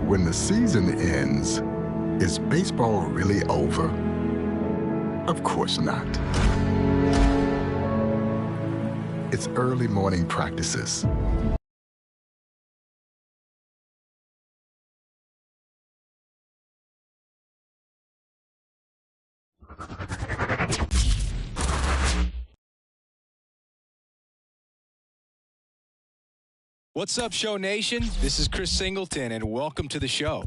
When the season ends, is baseball really over? Of course not. It's early morning practices. What's up, Show Nation? This is Chris Singleton, and welcome to the show.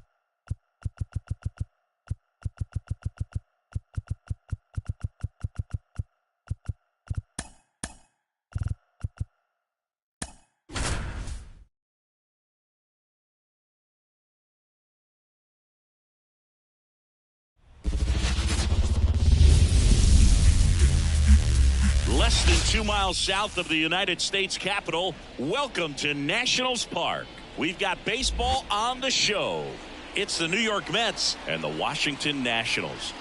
Less than 2 miles south of the United States Capitol, welcome to Nationals Park. We've got baseball on the show. It's the New York Mets and the Washington Nationals.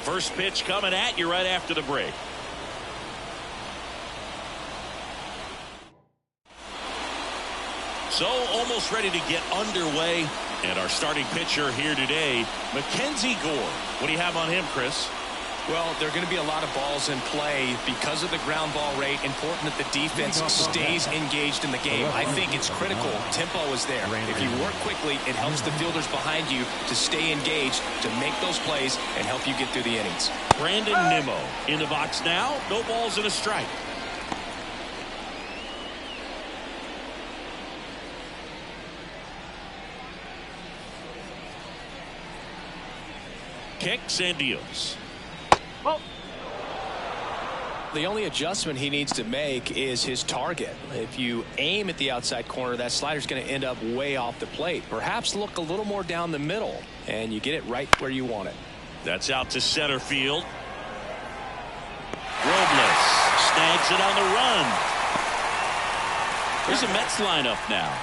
First pitch coming at you right after the break. So almost ready to get underway. And our starting pitcher here today, Mackenzie Gore. What do you have on him, Chris? Well, there are going to be a lot of balls in play because of the ground ball rate. Important that the defense stays engaged in the game. I think it's critical. Tempo is there. If you work quickly, it helps the fielders behind you to stay engaged, to make those plays, and help you get through the innings. Brandon Nimmo in the box now. No balls and a strike. Kicks and deals. The only adjustment he needs to make is his target. If you aim at the outside corner, that slider's going to end up way off the plate. Perhaps look a little more down the middle, and you get it right where you want it. That's out to center field. Robles snags it on the run. There's a Mets lineup now.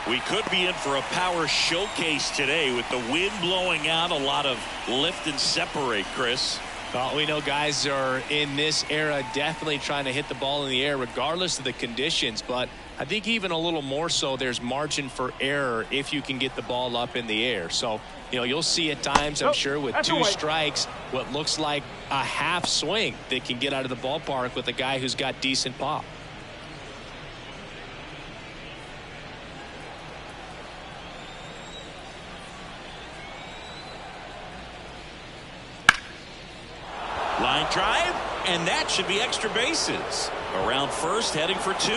We could be in for a power showcase today with the wind blowing out, a lot of lift and separate, Chris. Well, we know guys are in this era definitely trying to hit the ball in the air regardless of the conditions, but I think even a little more so there's margin for error if you can get the ball up in the air. So, you'll see at times, I'm sure, with 2 strikes, what looks like a half swing that can get out of the ballpark with a guy who's got decent pop. Line drive, and that should be extra bases. Around first, heading for 2.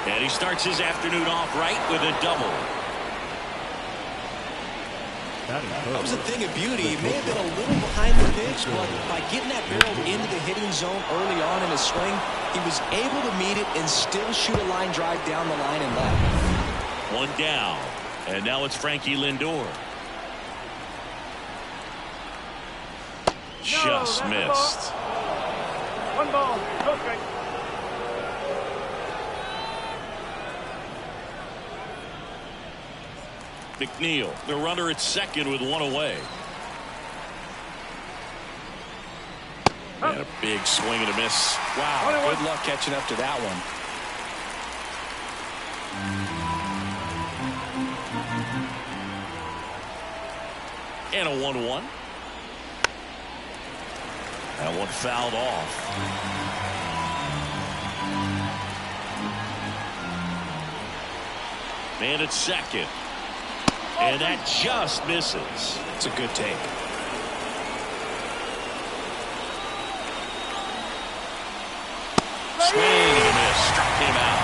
And he starts his afternoon off right with a double. That was a thing of beauty. He may have been a little behind the pitch, but by getting that barrel into the hitting zone early on in his swing, he was able to meet it and still shoot a line drive down the line and left. 1 down, and now it's Frankie Lindor. Just missed. 1 ball, no strike. McNeil, the runner at second with 1 away. And a big swing and a miss. Wow, good luck catching up to that one. And a 1-1. That one fouled off. Man at second. And that just misses. It's a good take. Swing and a miss. Struck him out.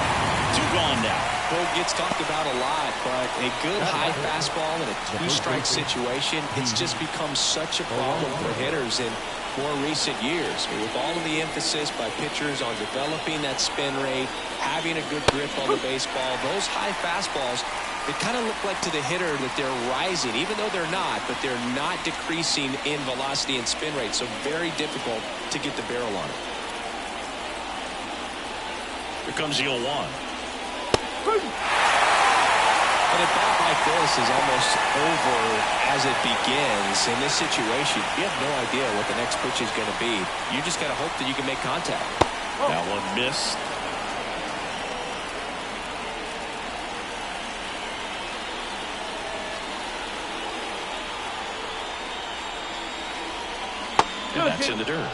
2 gone now. Well, gets talked about a lot, but a good high fastball in a 2-strike situation, it's just become such a problem for hitters in more recent years. With all of the emphasis by pitchers on developing that spin rate, having a good grip on the baseball, those high fastballs, they kind of look like to the hitter that they're rising, even though they're not, but they're not decreasing in velocity and spin rate, so very difficult to get the barrel on it. Here comes the 0-1. And a bat like this is almost over as it begins. In this situation, you have no idea what the next pitch is going to be. You just got to hope that you can make contact. That one missed. And that's in the dirt.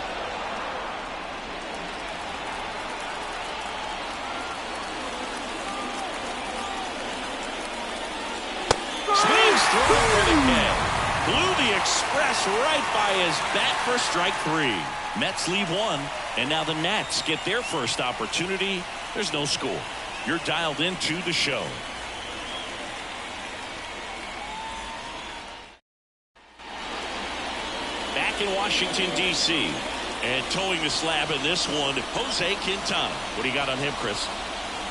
Swings through for the catch. Blew the express right by his bat for strike 3. Mets leave one, and now the Nats get their first opportunity. There's no score. You're dialed into the show. Back in Washington, D.C., and towing the slab in this one, Jose Quintana. What do you got on him, Chris?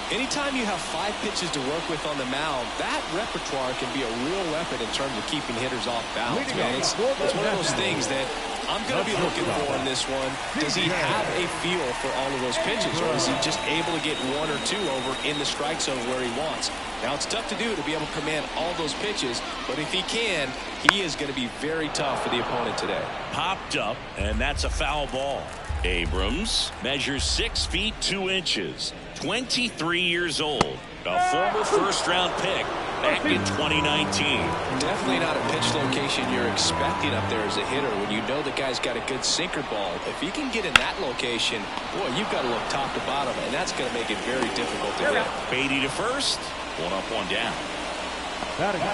Anytime you have 5 pitches to work with on the mound, that repertoire can be a real weapon in terms of keeping hitters off balance, man. It's one of those things that I'm going to be looking for in this one. Does he have a feel for all of those pitches, or is he just able to get 1 or 2 over in the strike zone where he wants? Now, it's tough to do to be able to command all those pitches, but if he can, he is going to be very tough for the opponent today. Popped up, and that's a foul ball. Abrams measures 6 feet 2 inches, 23 years old, a former first-round pick back in 2019. Definitely not a pitch location you're expecting up there as a hitter when you know the guy's got a good sinker ball. If he can get in that location, boy, you've got to look top to bottom, and that's going to make it very difficult to hit. Beatty to first, 1 up, 1 down.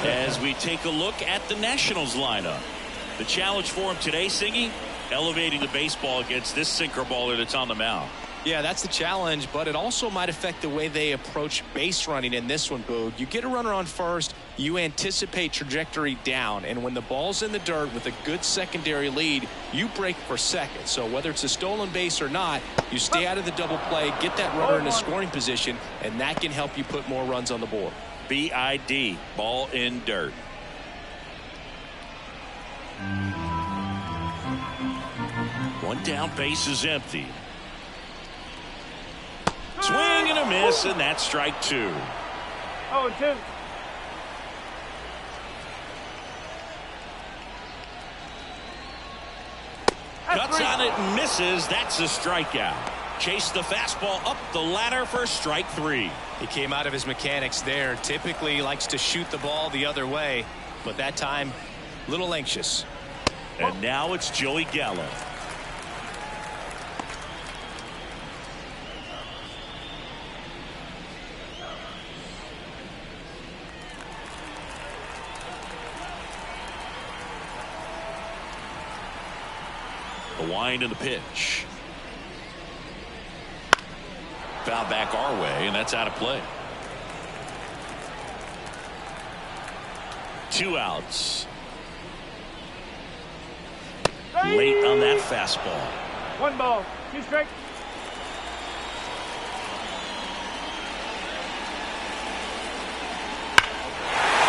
As we take a look at the Nationals lineup, the challenge for him today, Singy, elevating the baseball against this sinker baller that's on the mound. Yeah, that's the challenge, but it also might affect the way they approach base running in this one, Boog. You get a runner on first, you anticipate trajectory down, and when the ball's in the dirt with a good secondary lead, you break for second. So whether it's a stolen base or not, you stay out of the double play, get that runner in a scoring position, and that can help you put more runs on the board. BID, ball in dirt. One down, base is empty. Swing and a miss, and that's strike 2. 0-2. Cuts on it and misses. That's a strikeout. Chase the fastball up the ladder for strike 3. He came out of his mechanics there. Typically likes to shoot the ball the other way, but that time, a little anxious. And now it's Joey Gallo. The wind and the pitch. Foul back our way, and that's out of play. 2 outs. Late on that fastball. 1 ball, 2 strikes.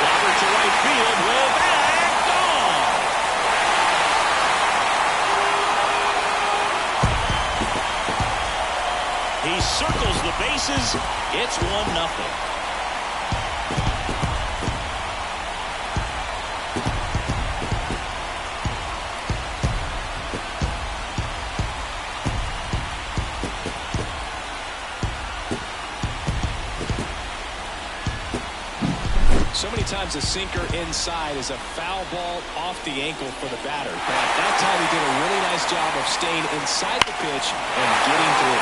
Robert to right field, way back, gone. He circles the bases. It's 1-0. So many times a sinker inside is a foul ball off the ankle for the batter. But that time he did a really nice job of staying inside the pitch and getting through.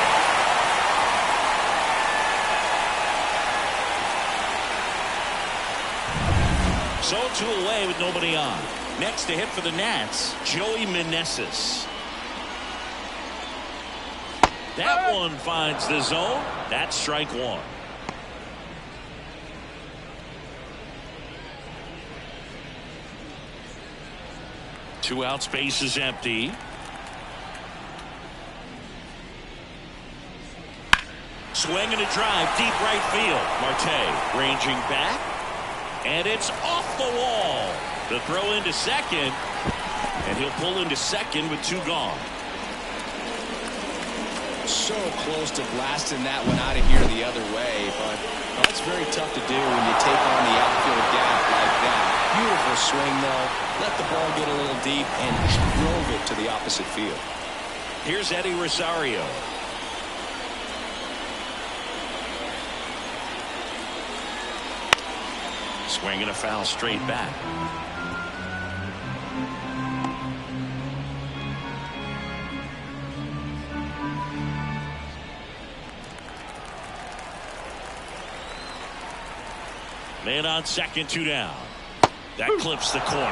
So 2 away with nobody on. Next to hit for the Nats, Joey Meneses. That one finds the zone. That's strike 1. Two outs, base is empty. Swing and a drive, deep right field. Marte ranging back, and it's off the wall. The throw into second, and he'll pull into second with 2 gone. So close to blasting that one out of here the other way, but that's very tough to do when you take on the outfield gap like that. Beautiful swing, though. Let the ball get a little deep and drove it to the opposite field. Here's Eddie Rosario. Swing and a foul straight back. Man on second, 2 down. That clips the corner.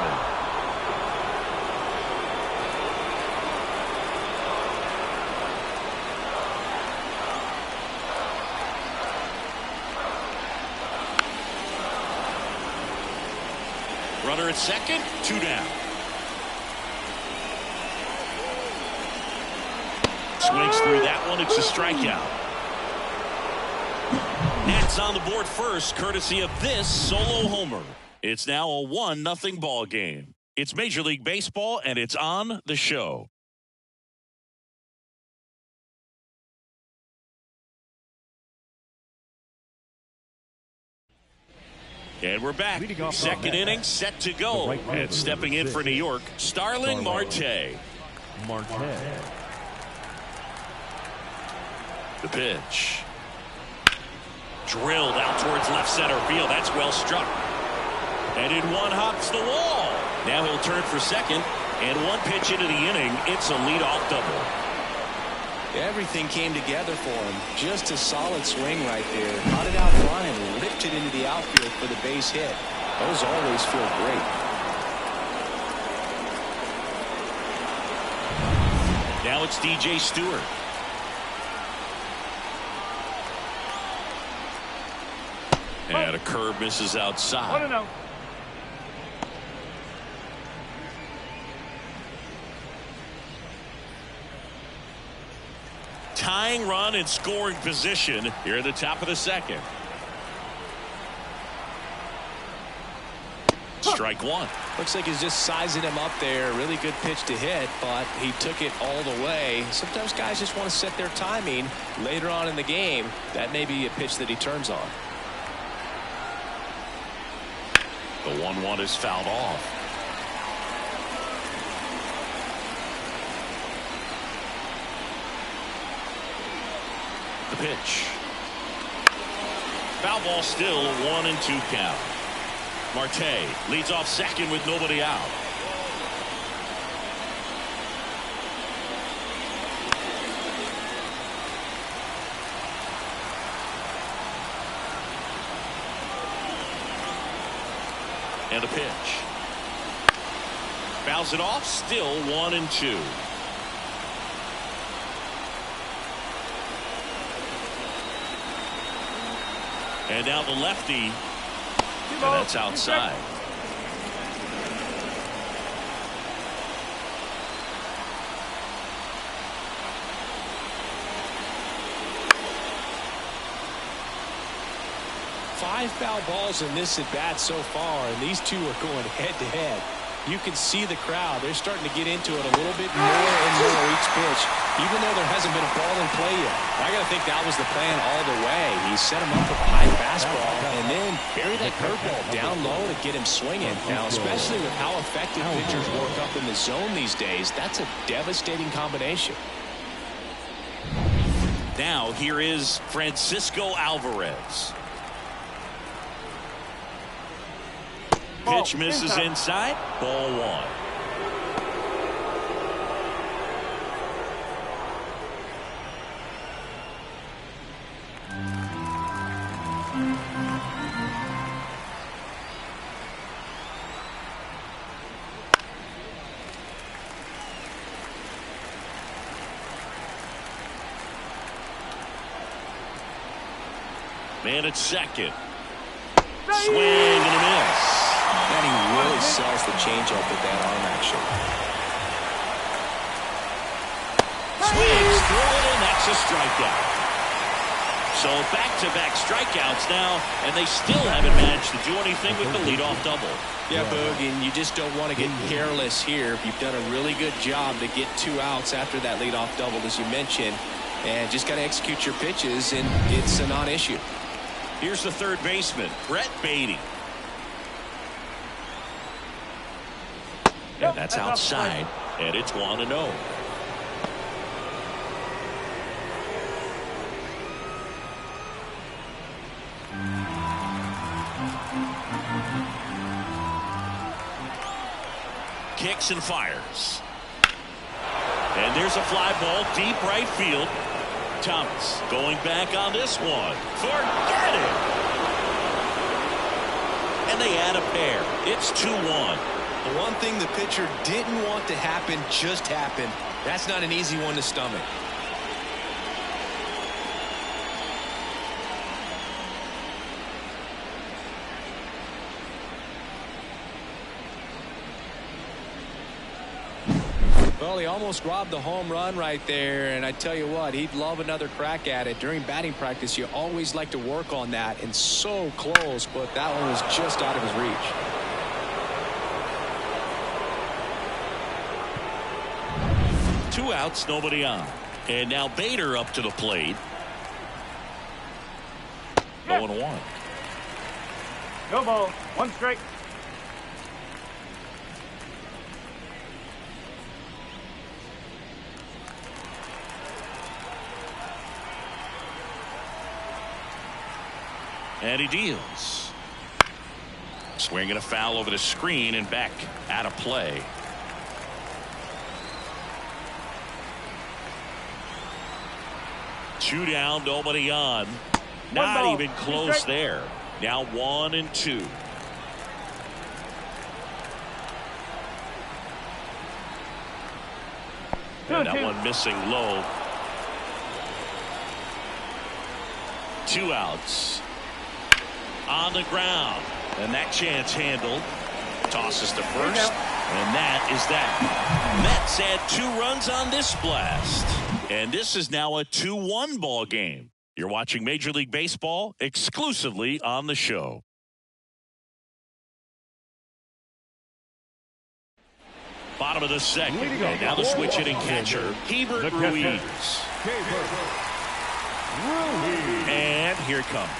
Runner at second, 2 down. Swings through that one. It's a strikeout. Nats on the board first, courtesy of this solo homer. It's now a 1-0 ball game. It's Major League Baseball, and it's on the show. And we're back. Second inning set to go. And stepping in for New York, Starling Marte. The pitch. Drilled out towards left center field. That's well struck. And in one hops the wall. Now he'll turn for second. And one pitch into the inning. It's a leadoff double. Everything came together for him. Just a solid swing right there. Caught it out front and ripped it into the outfield for the base hit. Those always feel great. Now it's DJ Stewart. And a curve misses outside. 1-0. Tying run in scoring position here at the top of the second. Strike one. Looks like he's just sizing him up there. Really good pitch to hit, but he took it all the way. Sometimes guys just want to set their timing later on in the game. That may be a pitch that he turns on. The 1-1 is fouled off. The pitch. Foul ball still, 1-2 count. Marte leads off second with nobody out. And a pitch. Fouls it off, still 1-2. And now the lefty, and that's outside. Five foul balls in this at bat so far, and these two are going head to head. You can see the crowd. They're starting to get into it a little bit more and more each pitch, even though there hasn't been a ball in play yet. I got to think that was the plan all the way. He set him up with a high fastball and then bury that curveball down low to get him swinging. Now, especially with how effective pitchers work up in the zone these days, that's a devastating combination. Now here is Francisco Alvarez. Pitch misses inside. Ball one. Man at second. Swing and a miss. And he really sells the changeup with that arm action. Swings through it, and that's a strikeout. So back-to-back strikeouts now, and they still haven't managed to do anything with the leadoff double. Yeah, Boog, and you just don't want to get careless here. You've done a really good job to get 2 outs after that leadoff double, as you mentioned, and just got to execute your pitches, and it's a non-issue. Here's the third baseman, Brett Beatty. And that's outside, and it's 1-0. Kicks and fires. And there's a fly ball deep right field. Thomas going back on this one. Forget it. and they add a pair. It's 2-1. The one thing the pitcher didn't want to happen just happened. That's not an easy one to stomach. Well, he almost robbed the home run right there, and I tell you what, he'd love another crack at it. During batting practice, you always like to work on that, and so close, but that one was just out of his reach. Two outs, nobody on. And now Bader up to the plate. 0-1. No ball. 1 strike. And he deals. Swinging a foul over the screen and back out of play. Two down, nobody on. Not even close there. Now 1-2. And that one missing low. 2 outs. On the ground, and that chance handled. Tosses to first, and that is that. Mets had 2 runs on this blast, and this is now a 2-1 ball game. You're watching Major League Baseball exclusively on the show. Bottom of the second, and now the switch hitting catcher, Hebert Ruiz. And here it comes.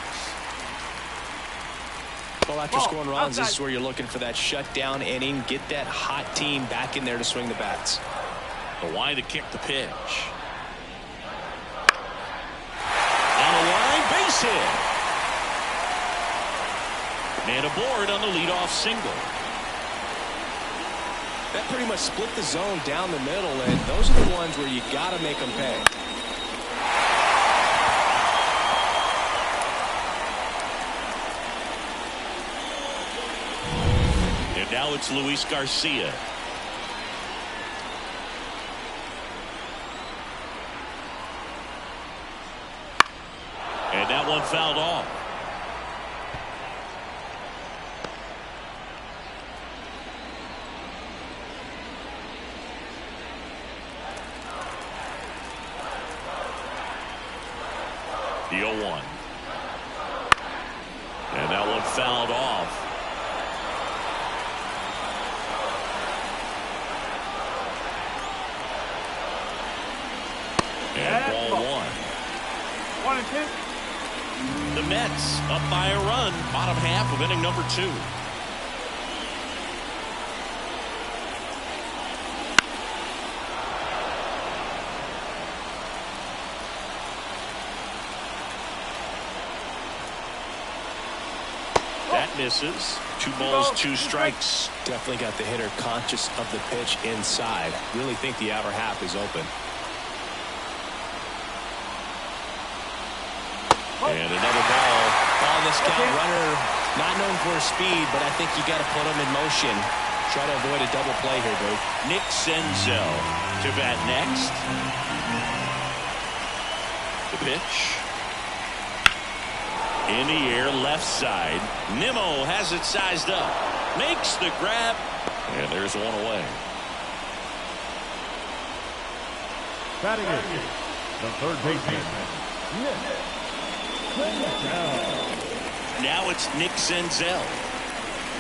Well, after scoring runs, this is where you're looking for that shutdown inning. Get that hot team back in there to swing the bats. The line to kick the pitch. On the line, base hit. And aboard on the leadoff single. That pretty much split the zone down the middle, and those are the ones where you got to make them pay. Now it's Luis Garcia. And that one fouled off. The 0-1. And that one fouled off. And ball 1. 1-2. The Mets up by a run, bottom half of inning number 2. That misses. 2 balls, 2 strikes. Definitely got the hitter conscious of the pitch inside. Really think the outer half is open. And another ball. On this count, runner not known for his speed, but I think you got to put him in motion. Try to avoid a double play here, dude. Nick Senzel to bat next. The pitch. In the air, left side. Nimmo has it sized up. Makes the grab. And there's one away. Batting it, the third baseman. Now it's Nick Senzel.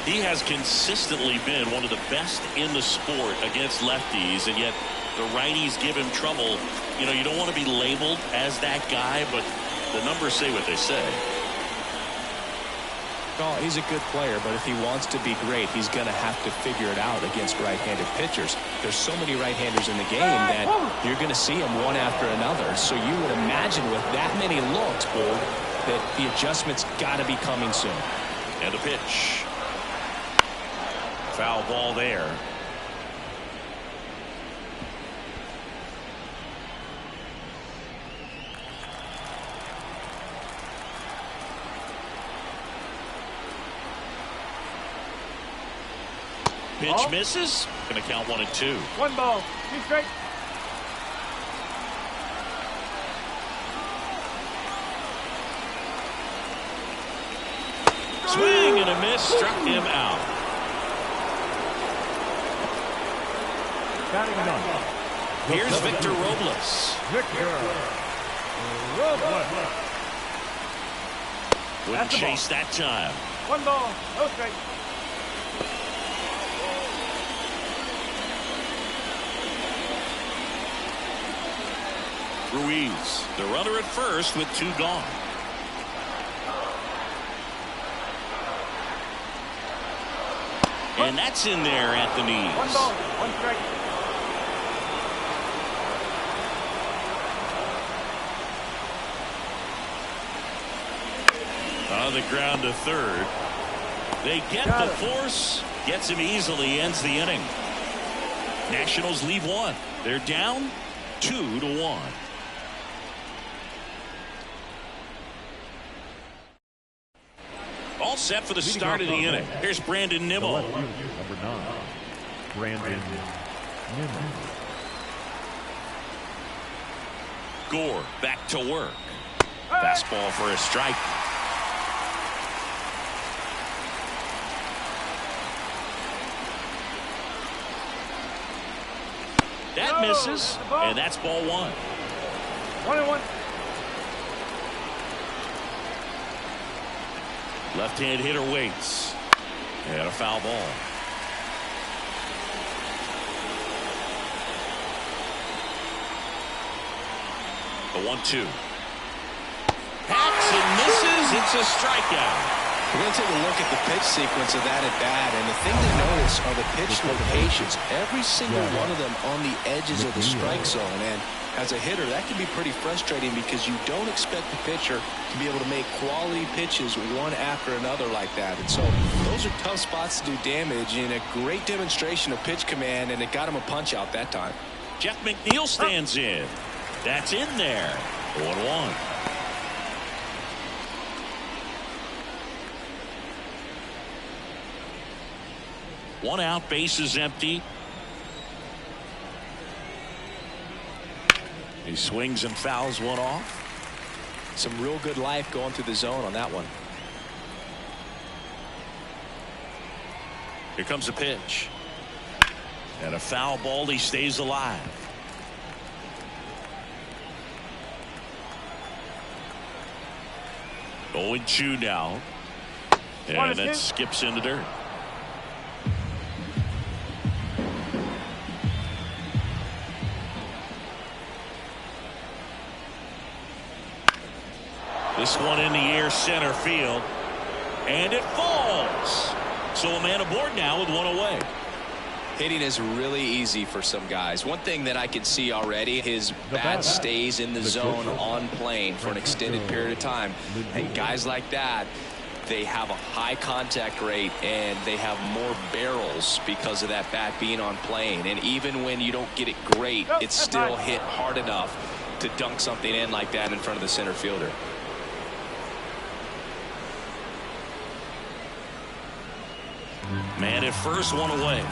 He has consistently been one of the best in the sport against lefties, and yet the righties give him trouble. You know, you don't want to be labeled as that guy, but the numbers say what they say. Oh, he's a good player, but if he wants to be great, he's going to have to figure it out against right-handed pitchers. There's so many right-handers in the game that you're going to see them one after another. So you would imagine with that many looks, Bull, that the adjustment's got to be coming soon. And the pitch. Foul ball there. Pitch Ball. misses. Going to count 1-2. 1 ball, 2 strikes. Swing and a miss. Struck him out. Batting ninth. Here's Victor Robles. Victor Robles. Wouldn't That's the chase that time. 1 ball, no strikes. Ruiz, the runner at first with 2 gone. And that's in there at the knees. 1 ball, 1 strike. On the ground to third. They get Got the it. force. Gets him easily. Ends the inning. Nationals leave 1. They're down 2-1. All set for the start of the inning. Here's Brandon Nimmo. Number 9. Brandon Nimmo. Gore back to work. Fastball for a strike. That misses, and that's ball 1. 1-1. Left-hand hitter waits. And a foul ball. The 1-2. Hacks and misses. It's a strikeout. We're going to take a look at the pitch sequence of that at bat, and the thing to notice are the pitch locations. Every single one of them on the edges of the strike zone, and as a hitter, that can be pretty frustrating because you don't expect the pitcher to be able to make quality pitches one after another like that. And so those are tough spots to do damage, and a great demonstration of pitch command, and it got him a punch out that time. Jeff McNeil stands in. That's in there. 1-1. One out, base is empty. He swings and fouls one off. Some real good life going through the zone on that one. Here comes a pitch. And a foul ball. He stays alive. Going 2 now. And that skips in the dirt. This one in the air, center field, and it falls. So a man aboard now with 1 away. Hitting is really easy for some guys. One thing that I can see already, his bat stays in the zone on plane for an extended period of time. And guys like that, they have a high contact rate and they have more barrels because of that bat being on plane. And even when you don't get it great, it's still hit hard enough to dunk something in like that in front of the center fielder. Man at first, 1 away.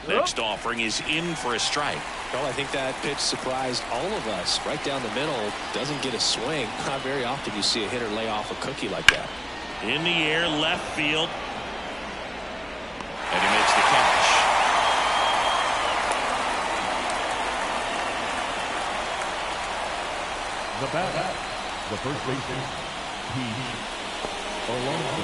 Next offering is in for a strike. Well, I think that pitch surprised all of us. Right down the middle, doesn't get a swing. Not very often you see a hitter lay off a cookie like that. In the air, left field. And he makes the catch. The bat, the first baseman, Pete Alonso.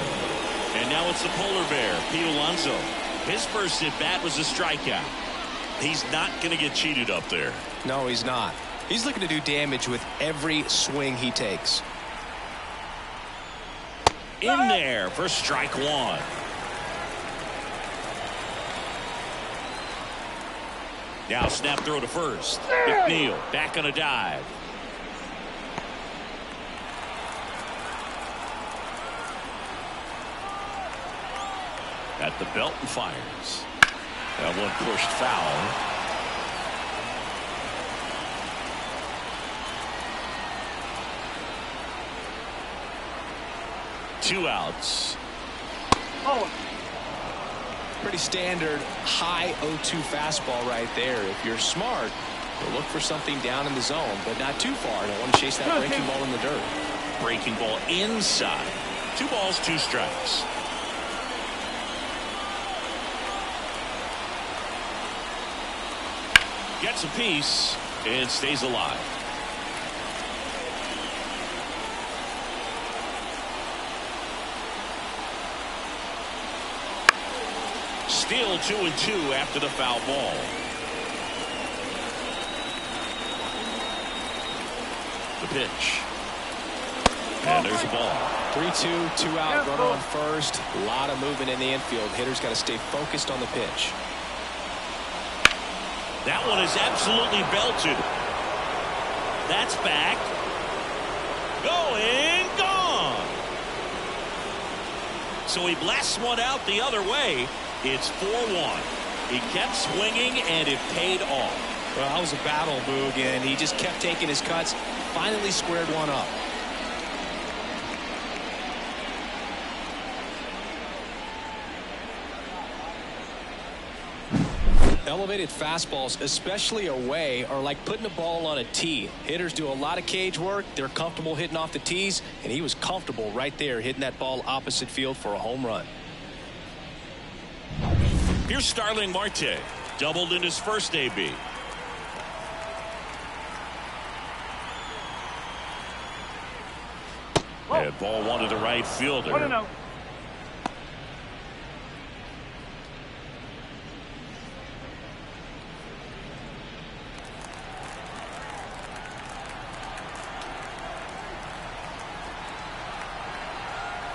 And now it's the polar bear, Pete Alonso. His first at bat was a strikeout. He's not going to get cheated up there. No, he's not. He's looking to do damage with every swing he takes. In there for strike 1. Now snap throw to first. McNeil back on a dive. At the belt and fires. That one pushed foul. 2 outs. Oh. Pretty standard high 0-2 fastball right there. If you're smart, you'll look for something down in the zone, but not too far. Don't want to chase that breaking ball in the dirt. Breaking ball inside. 2 balls, 2 strikes. Gets a piece and stays alive. Still 2-2 after the foul ball. The pitch. And there's a ball. 3-2, 2 out, runner on first. A lot of movement in the infield. Hitter's got to stay focused on the pitch. That one is absolutely belted. That's back. Going, gone. So he blasts one out the other way. It's 4-1. He kept swinging, and it paid off. Well, that was a battle, Boog, and he just kept taking his cuts. Finally squared one up. Elevated fastballs, especially away, are like putting a ball on a tee. Hitters do a lot of cage work. They're comfortable hitting off the tees, and he was comfortable right there hitting that ball opposite field for a home run. Here's Starling Marte. Doubled in his first AB. And ball 1 to the right fielder. 1-0.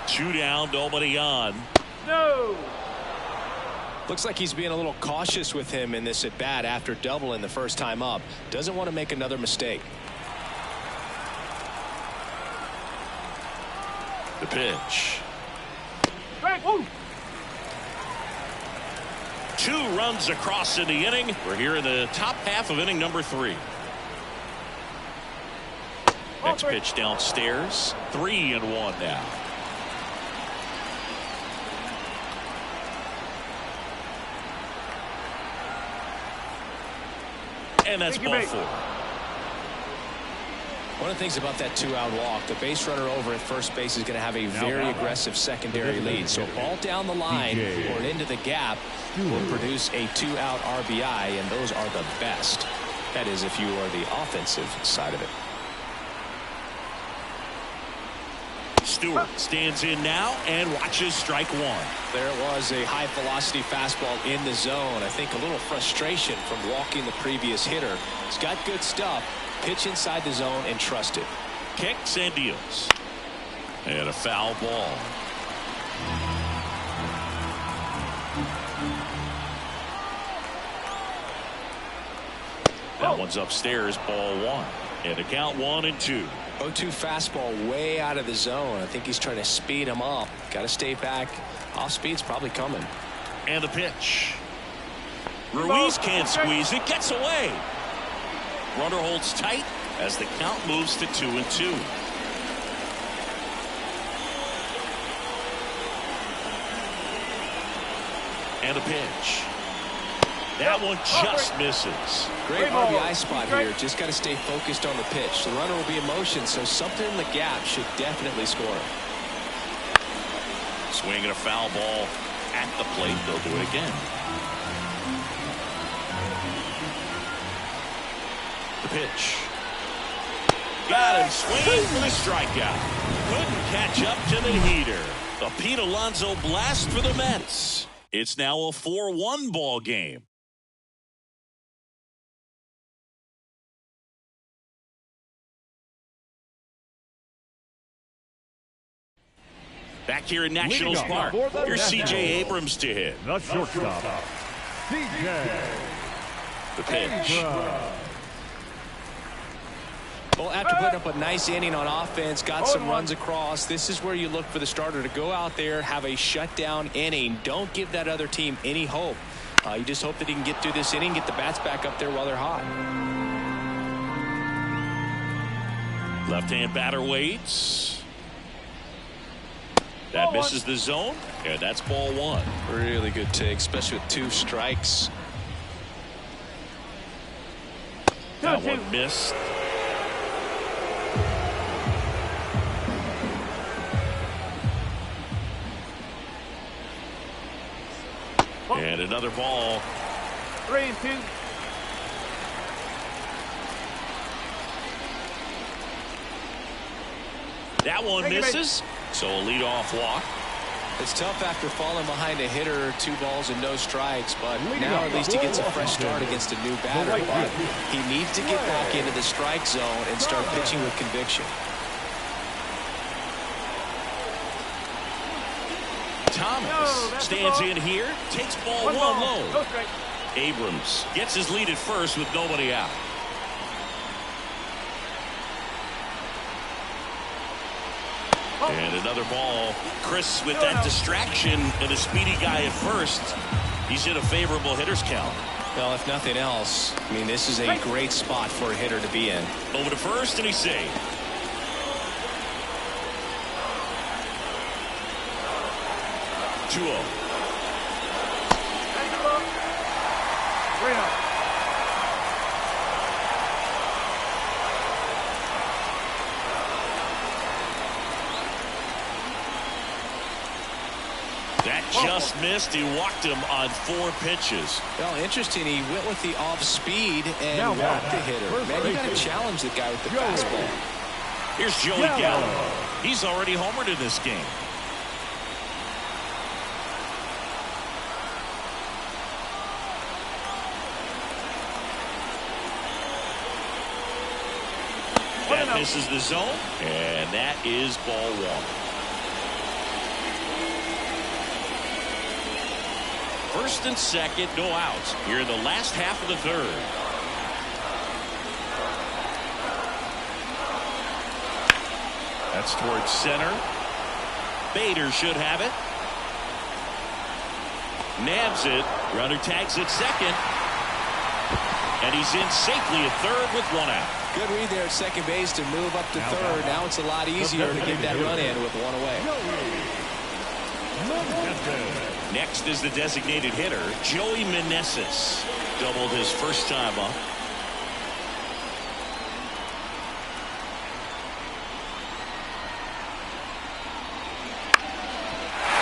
Two down, nobody on. No. Looks like he's being a little cautious with him in this at bat after doubling the first time up. Doesn't want to make another mistake. The pitch. Strike. Woo. 2 runs across in the inning. We're here in the top half of inning number 3. Next pitch downstairs. 3-1 now. And that's ball 4. One of the things about that 2-out walk, the base runner over at first base is going to have a very aggressive secondary lead. So a ball down the line or into the gap will produce a 2-out RBI, and those are the best. That is, if you are the offensive side of it. Stewart stands in now and watches strike 1. There it was, a high velocity fastball in the zone. I think a little frustration from walking the previous hitter. He's got good stuff. Pitch inside the zone and trust it. Kicks and deals. And a foul ball. That one's upstairs, ball 1. And the count 1-2. 0-2 fastball way out of the zone. I think he's trying to speed him up. Got to stay back. Off speed's probably coming. And the pitch. Ruiz can't squeeze it. Gets away. Runner holds tight as the count moves to 2-2. And a pitch. That one just misses. Great RBI spot here. Just got to stay focused on the pitch. The runner will be in motion, so something in the gap should definitely score. Swinging a foul ball at the plate. They'll do it again. The pitch. Got him swinging for the strikeout. Couldn't catch up to the heater. The Pete Alonso blast for the Mets. It's now a 4-1 ball game. Back here in Nationals Park, here's C.J. Abrams to hit. The shortstop, C.J. The pitch. Well, after putting up a nice inning on offense, got some runs across, this is where you look for the starter to go out there, have a shutdown inning. Don't give that other team any hope. You just hope that he can get through this inning, get the bats back up there while they're hot. Left-hand batter waits. That misses the zone, and that's ball one. Really good take, especially with 2 strikes. That one missed. And another ball. 3-2. That one misses. So a leadoff walk. It's tough after falling behind a hitter, 2 balls and no strikes, but now at least he gets a fresh start against a new batter. But he needs to get back into the strike zone and start pitching with conviction. Thomas stands in here, takes ball 1 low. No strike. Abrams gets his lead at first with nobody out. And another ball. Chris with that distraction and a speedy guy at first. He's in a favorable hitter's count. Well, if nothing else, I mean, this is a great spot for a hitter to be in. Over to first, and he's saved. Two 0. 3-0. That just missed. He walked him on 4 pitches. Well, interesting. He went with the off speed and walked the hitter. Man, you got to challenge the guy with the fastball. Here's Joey Gallo. He's already homered in this game. That misses the zone, and that is ball 1. First and second, no outs here in the last half of the 3rd. That's towards center. Bader should have it. Nabs it. Runner tags at second. And he's in safely at 3rd with 1 out. Good read there at second base to move up to 3rd. Now it's a lot easier to get that run in with 1 away. Next is the designated hitter, Joey Meneses. Doubled his first time up.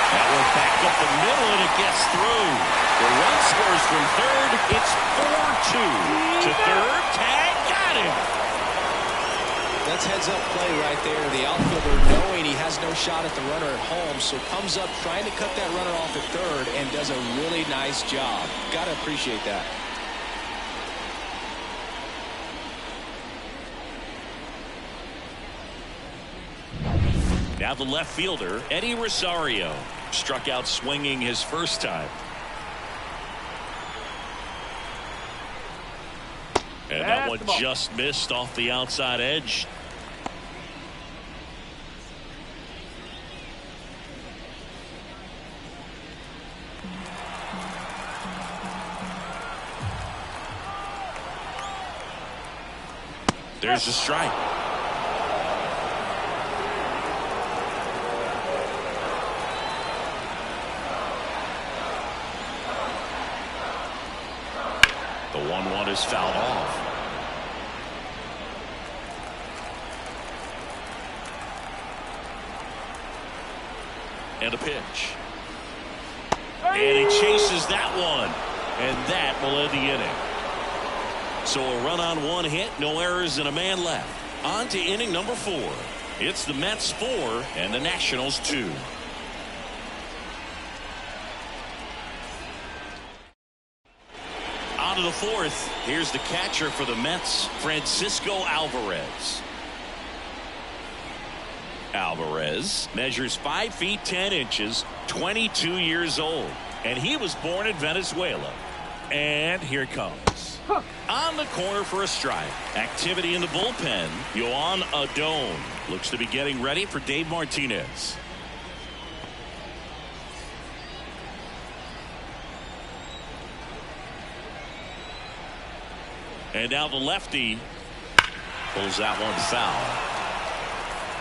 That one back up the middle, and it gets through. The run scores from 3rd. It's 4-2 to 3rd. Tag, got him. That's heads-up play right there. The outfielder knowing he has no shot at the runner at home, so comes up trying to cut that runner off at 3rd and does a really nice job. Got to appreciate that. Now the left fielder, Eddie Rosario, struck out swinging his first time. And that one just missed off the outside edge. There's a strike. The 1-1 is fouled off. And a pitch. And he chases that one. And that will end the inning. So a run on 1 hit, no errors, and a man left. On to inning number 4. It's the Mets 4 and the Nationals 2. On to the 4th. Here's the catcher for the Mets, Francisco Alvarez. Alvarez measures 5 feet 10 inches, 22 years old, and he was born in Venezuela. And here it comes. On the corner for a strike. Activity in the bullpen. Yohan Adon looks to be getting ready for Dave Martinez. And now the lefty pulls that one foul.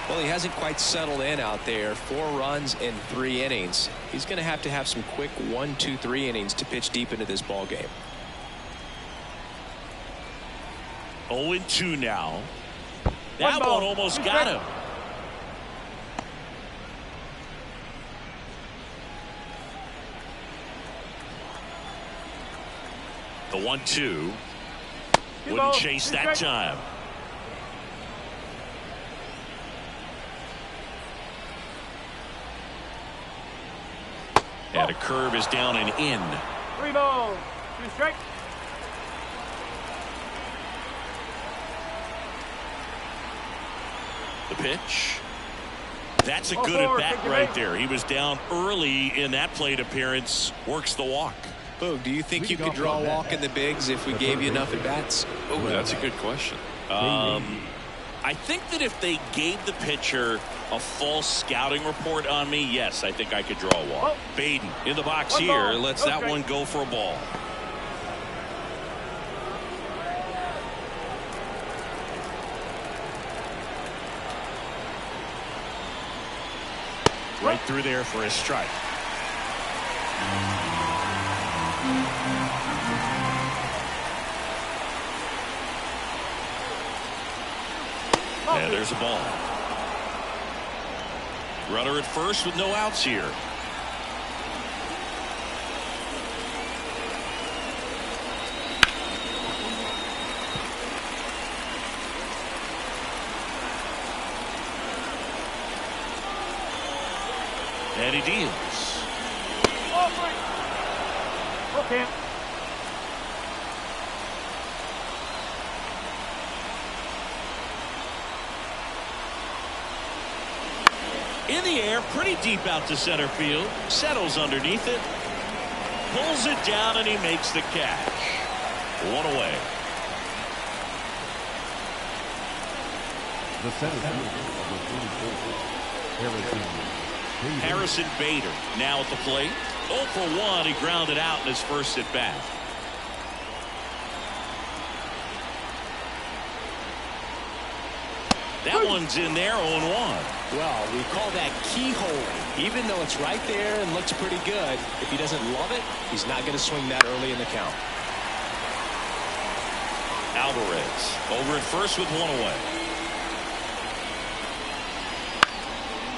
Well, he hasn't quite settled in out there. 4 runs in 3 innings. He's going to have some quick 1, 2, 3 innings to pitch deep into this ball game. 0-2 now. That one almost got him. The 1-2. Wouldn't chase that time. And a curve is down and in. 3 balls, 2 strikes. The pitch. That's a good at bat right there. He was down early in that plate appearance. Works the walk. Boog, do you think you could draw a walk in the bigs if we gave you enough at bats? Oh, that's a good question. I think that if they gave the pitcher a false scouting report on me, yes, I think I could draw a walk. Baden in the box here lets that one go for a ball. Right through there for a strike. And there's a ball. Runner at first with no outs here. And he deals. Okay. In the air, pretty deep out to center field. Settles underneath it. Pulls it down and he makes the catch. 1 away. The center fielder, Harrison Bader now at the plate. 0 for 1. He grounded out in his first at bat. That one's in there. 0-1. Well, we call that keyhole. Even though it's right there and looks pretty good, if he doesn't love it, he's not going to swing that early in the count. Alvarez over at first with 1 away.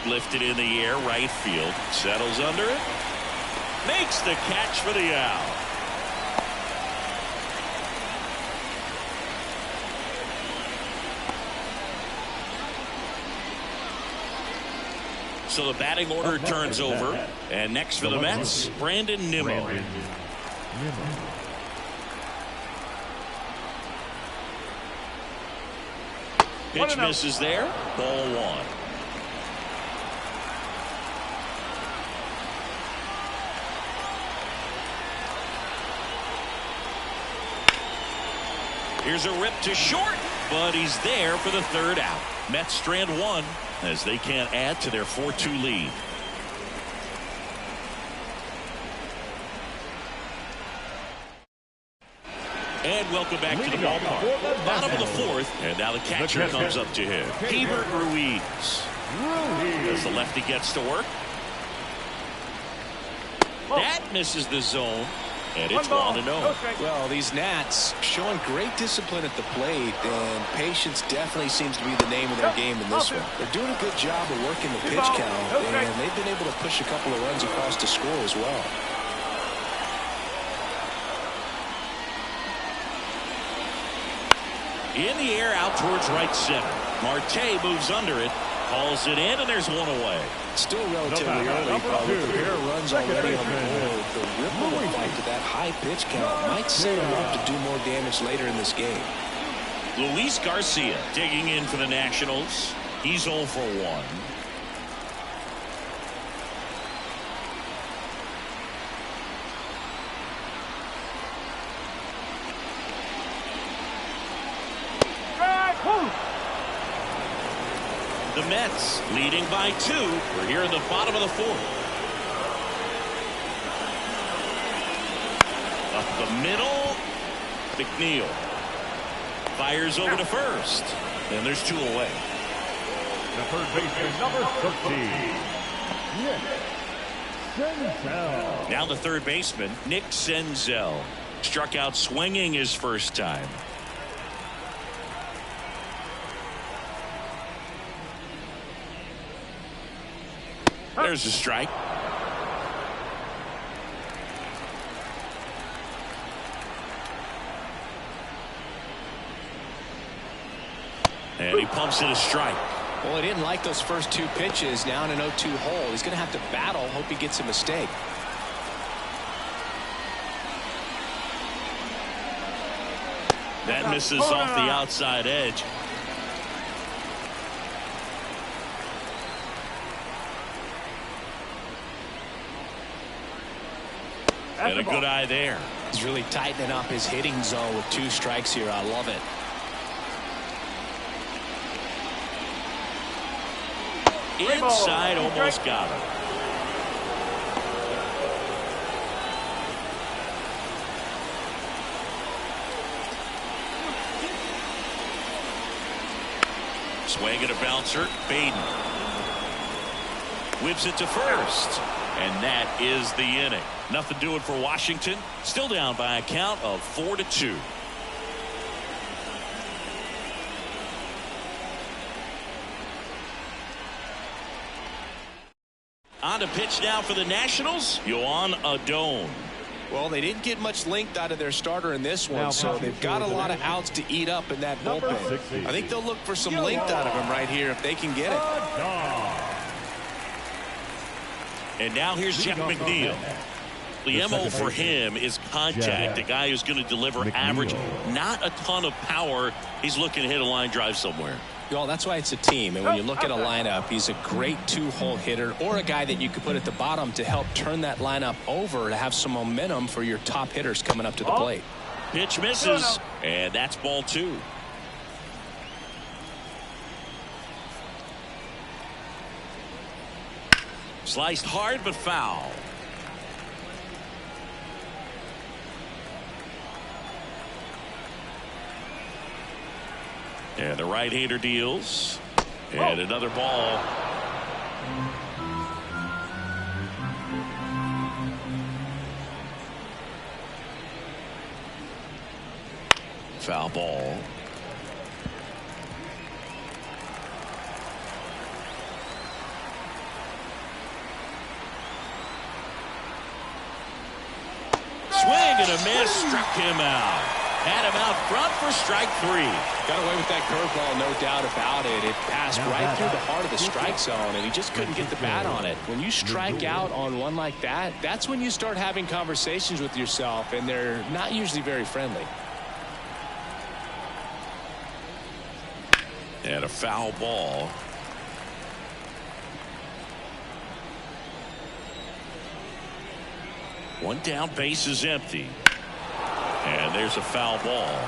Lifted in the air, right field. Settles under it. Makes the catch for the out. So the batting order turns over. And next for the Mets, Brandon Nimmo. Pitch misses there. Ball 1. Here's a rip to short, but he's there for the 3rd out. Mets strand 1 as they can't add to their 4-2 lead. And welcome back to the ballpark. Bottom of the 4th, and now the catcher comes up to him. Hebert Ruiz. As the lefty gets to work. That misses the zone. And it's 1-0. Well, these Nats showing great discipline at the plate, and patience definitely seems to be the name of their game in this one. They're doing a good job of working the pitch count, and they've been able to push a couple of runs across to score as well. In the air out towards right center. Marte moves under it. Hauls it in, and there's 1 away. Still relatively early, but with the pair of runs already on the board, the ripple effect to that high pitch count might set him up to do more damage later in this game. Luis Garcia digging in for the Nationals. He's 0 for 1. The Mets leading by 2. We're here in the bottom of the 4th. Up the middle. McNeil fires over to first. And there's 2 away. The third baseman, number 13. Nick Senzel. Now the third baseman, Nick Senzel. Struck out swinging his first time. There's a strike. And he pumps in a strike. Well, he didn't like those first two pitches. Now in an 0-2 hole, he's going to have to battle. Hope he gets a mistake. That misses off the outside edge. And a good eye there. He's really tightening up his hitting zone with 2 strikes here. I love it. Inside, almost got him. Swing and a bouncer. Baden whips it to first, and that is the inning. Nothing doing for Washington. Still down by a count of 4-2. On to pitch now for the Nationals, Yohan Adon. Well, they didn't get much length out of their starter in this one, so they've got a lot of outs to eat up in that bullpen. I think they'll look for some length out of him right here if they can get it. And now here's Jeff McNeil. The MO for him is contact. A guy who's going to deliver average, not a ton of power. He's looking to hit a line drive somewhere. Well, that's why it's a team. And when you look at a lineup, he's a great 2-hole hitter or a guy that you could put at the bottom to help turn that lineup over to have some momentum for your top hitters coming up to the plate. Pitch misses, and that's ball 2. Sliced hard but foul. And the right-hander deals. And another ball. Foul ball. Swing and a miss, struck him out. Had him out front for strike 3. Got away with that curveball, no doubt about it. It passed right through the heart of the strike zone, and he just couldn't get the bat on it. When you strike out on one like that, that's when you start having conversations with yourself, and they're not usually very friendly. And a foul ball. One down, base is empty. And there's a foul ball.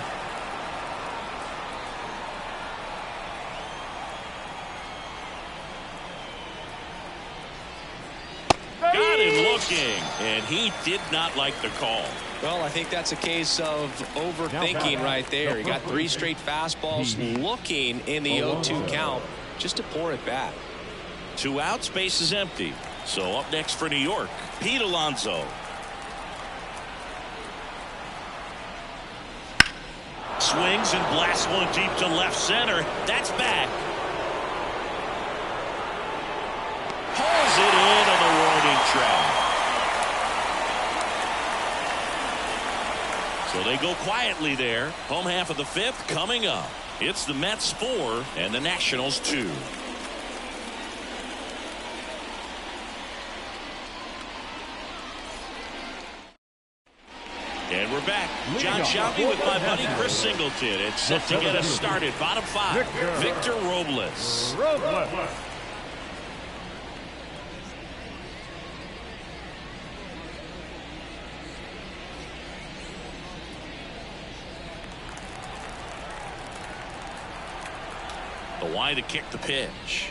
Got him looking, and he did not like the call. Well, I think that's a case of overthinking right there. He got 3 straight fastballs looking in the 0-2 count just to pour it back. 2 outs, base is empty. So up next for New York, Pete Alonso. Swings and blasts one deep to left center. That's back. Pulls it in on the warning track. So they go quietly there. Home half of the 5th coming up. It's the Mets 4 and the Nationals 2. And we're back. John Shelby with my buddy Chris Singleton. It's set to get us started. Bottom 5. Victor Robles. The wide to kick the pitch.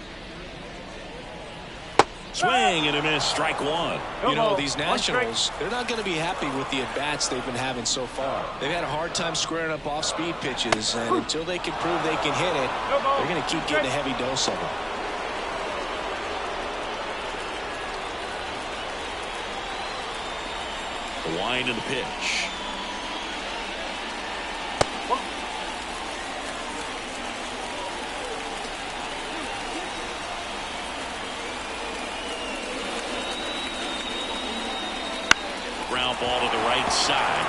Swing and a miss, strike 1. You know, these Nationals, they're not going to be happy with the at-bats they've been having so far. They've had a hard time squaring up off-speed pitches, and until they can prove they can hit it, they're going to keep getting a heavy dose of them. wind of the pitch. Ground ball to the right side.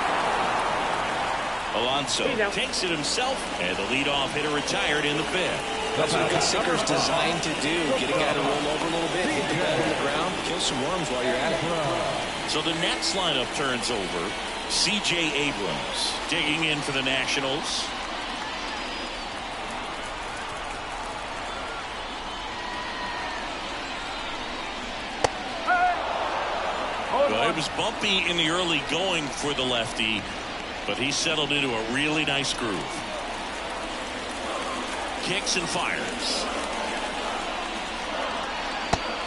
Alonso takes it himself, and the leadoff hitter retired in the fifth. That's what a good sinker's designed to do. Get a guy to roll over a little bit, hit the ball on the ground, kill some worms while you're at it. So the Nets lineup turns over. C.J. Abrams digging in for the Nationals. Well, it was bumpy in the early going for the lefty, but he settled into a really nice groove. Kicks and fires.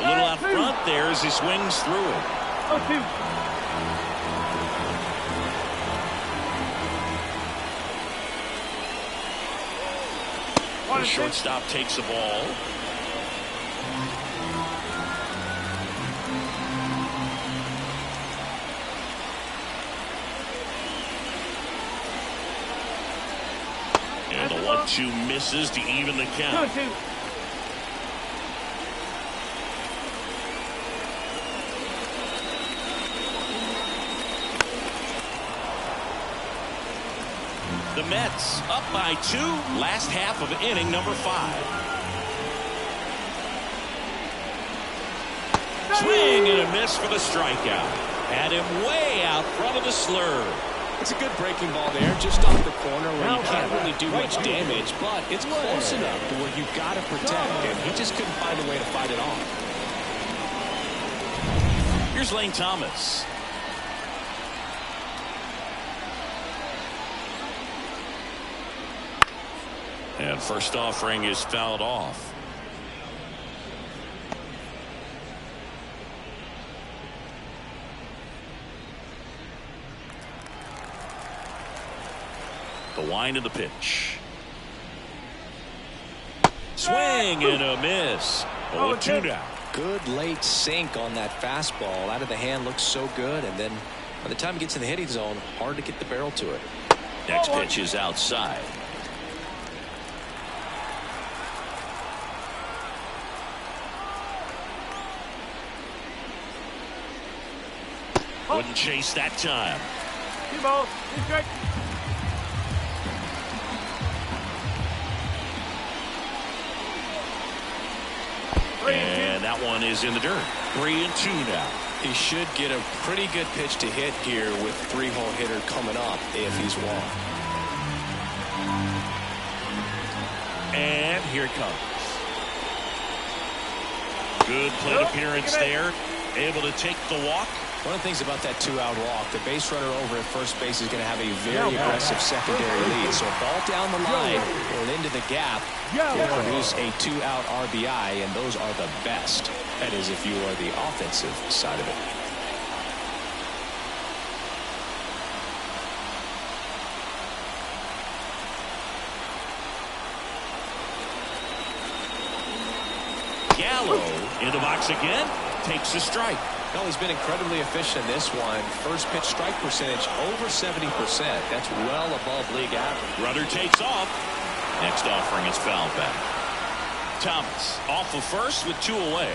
A little out front there as he swings through it. The shortstop takes the ball. And the 1-2 misses to even the count. The Mets up by 2, last half of inning number 5. Swing and a miss for the strikeout. Had him way out front of the slurve. It's a good breaking ball there, just off the corner where you can't really do much damage, but it's close enough to where you've got to protect, and he just couldn't find a way to fight it off. Here's Lane Thomas. And first offering is fouled off. The wind of the pitch. Swing and a miss. 0-2 now. Good late sink on that fastball. Out of the hand, looks so good, and then by the time it gets in the hitting zone, hard to get the barrel to it. Next pitch is outside. Wouldn't chase that time. 2 balls, 2 strikes. And that one is in the dirt. 3-2 now. He should get a pretty good pitch to hit here with 3-hole hitter coming up if he's walked. And here it comes. Good plate appearance there. Able to take the walk. One of the things about that 2-out walk, the base runner over at first base is going to have a very aggressive secondary lead. So a ball down the line or into the gap will produce a 2-out RBI, and those are the best. That is if you are the offensive side of it. Gallo in the box again. Takes a strike. Well, he's been incredibly efficient in this one. First pitch strike percentage over 70%. That's well above league average. Runner takes off. Next offering is fouled back. Thomas off of first with 2 away.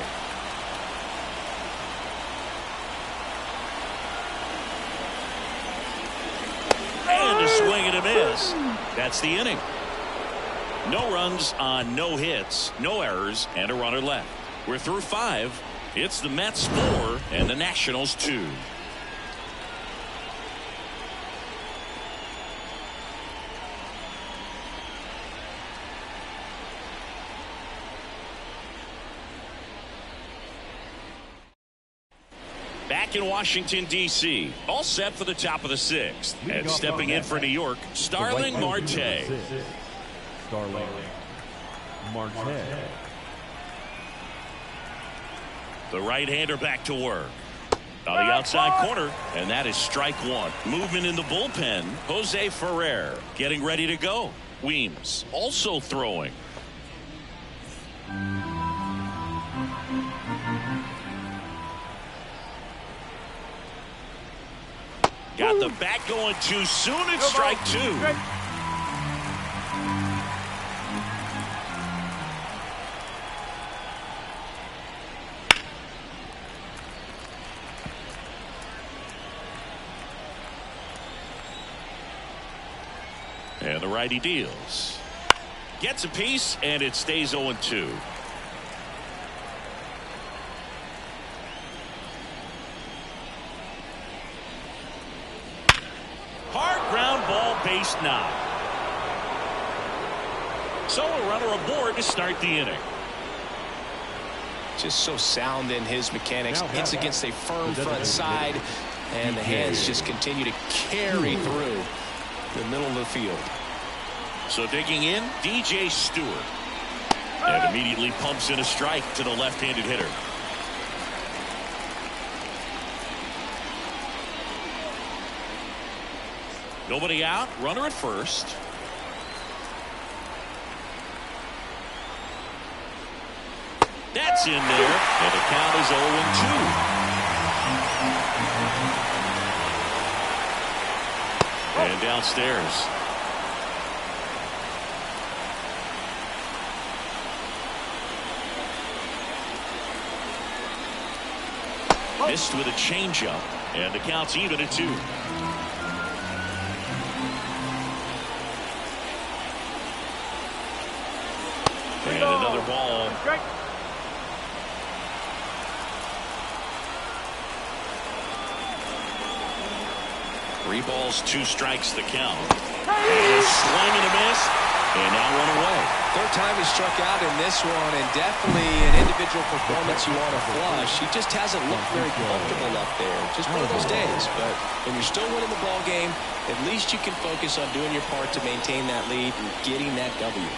And a swing and a miss. That's the inning. No runs on no hits, no errors, and a runner left. We're through 5. It's the Mets 4 and the Nationals 2. Back in Washington, D.C., all set for the top of the 6th. And stepping in for New York, Starling Marte. Starling Marte. The right-hander back to work. On the outside corner, and that is strike 1. Movement in the bullpen. Jose Ferrer getting ready to go. Weems also throwing. going too soon. It's strike two. And the righty deals. Gets a piece, and it stays 0-2. Hard ground ball, base knock. So a runner aboard to start the inning. Just so sound in his mechanics. Hits against a firm front side, and the hands just continue to carry through the middle of the field. So digging in, DJ Stewart. And immediately pumps in a strike to the left-handed hitter. Nobody out, runner at first. That's in there, and the count is 0-2. And downstairs. Missed with a changeup, and the count's even at 2. And another ball. 3 balls, 2 strikes the count. And a swing and a miss, and now 1 away. Third time he struck out in this one, and definitely an individual performance you want to flush. He just hasn't looked very comfortable up there. Just one of those days. But when you're still winning the ball game, at least you can focus on doing your part to maintain that lead and getting that W.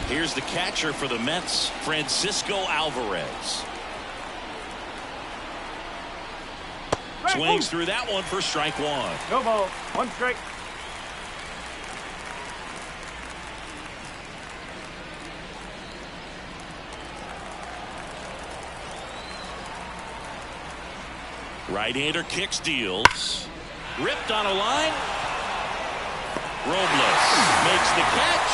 Here's the catcher for the Mets, Francisco Alvarez. Swings through that one for strike 1. No ball. 1 strike. Right-hander kicks, deals. Ripped on a line. Robles makes the catch.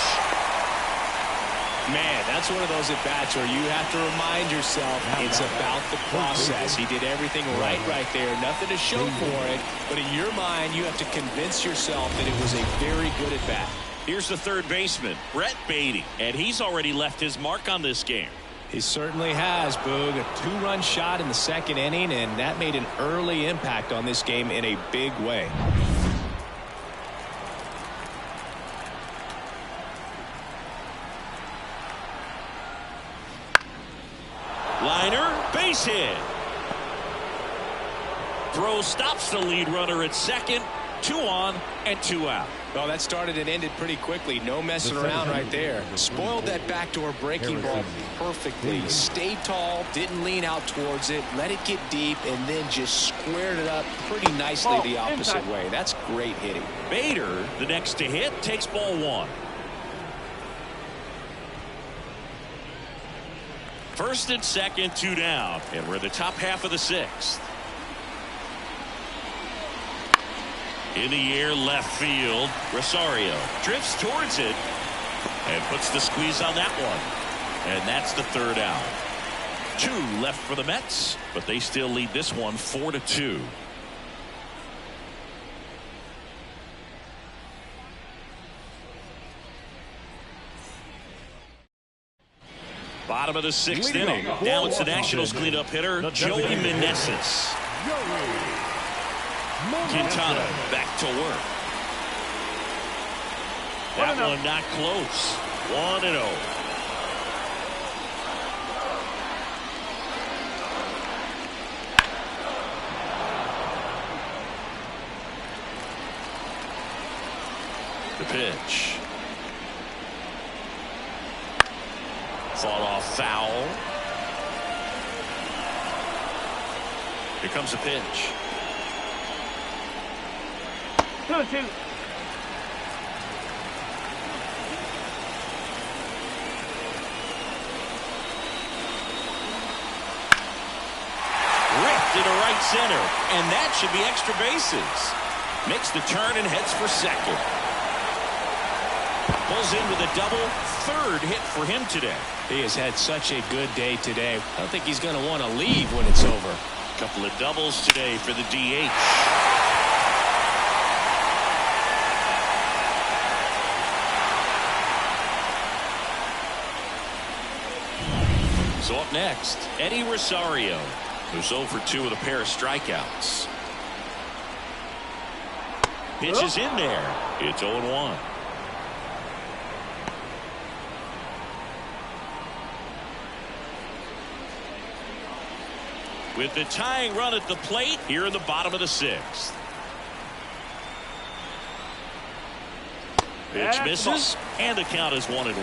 Man, that's one of those at-bats where you have to remind yourself it's about the process. He did everything right there. Nothing to show for it. But in your mind, you have to convince yourself that it was a very good at-bat. Here's the third baseman, Brett Beatty. And he's already left his mark on this game. He certainly has, Boog. A 2-run shot in the second inning, and that made an early impact on this game in a big way. Liner, base hit. Throw stops the lead runner at second. 2 on and 2 out. Well, that started and ended pretty quickly. No messing around right there. Spoiled that backdoor breaking ball perfectly. Stayed tall, didn't lean out towards it, let it get deep, and then just squared it up pretty nicely the opposite way. That's great hitting. Bader, the next to hit, takes ball 1. First and second, 2 down, and we're in the top half of the 6th. In the air, left field. Rosario drifts towards it and puts the squeeze on that one. And that's the 3rd out. 2 left for the Mets, but they still lead this one 4-2. Bottom of the 6th inning. Now it's the Nationals cleanup hitter, Joey Meneses. Quintana back to work. That one not close. 1-0. The pitch. Fought off foul. Here comes the pitch. 2-2. Ripped it to right center, and that should be extra bases. Makes the turn and heads for second. Pulls in with a double, third hit for him today. He has had such a good day today. I don't think he's going to want to leave when it's over. A couple of doubles today for the DH. So up next, Eddie Rosario, who's 0 for 2 with a pair of strikeouts. Pitch is in there. It's 0-1. With the tying run at the plate here in the bottom of the 6th. Pitch misses, and the count is 1-1.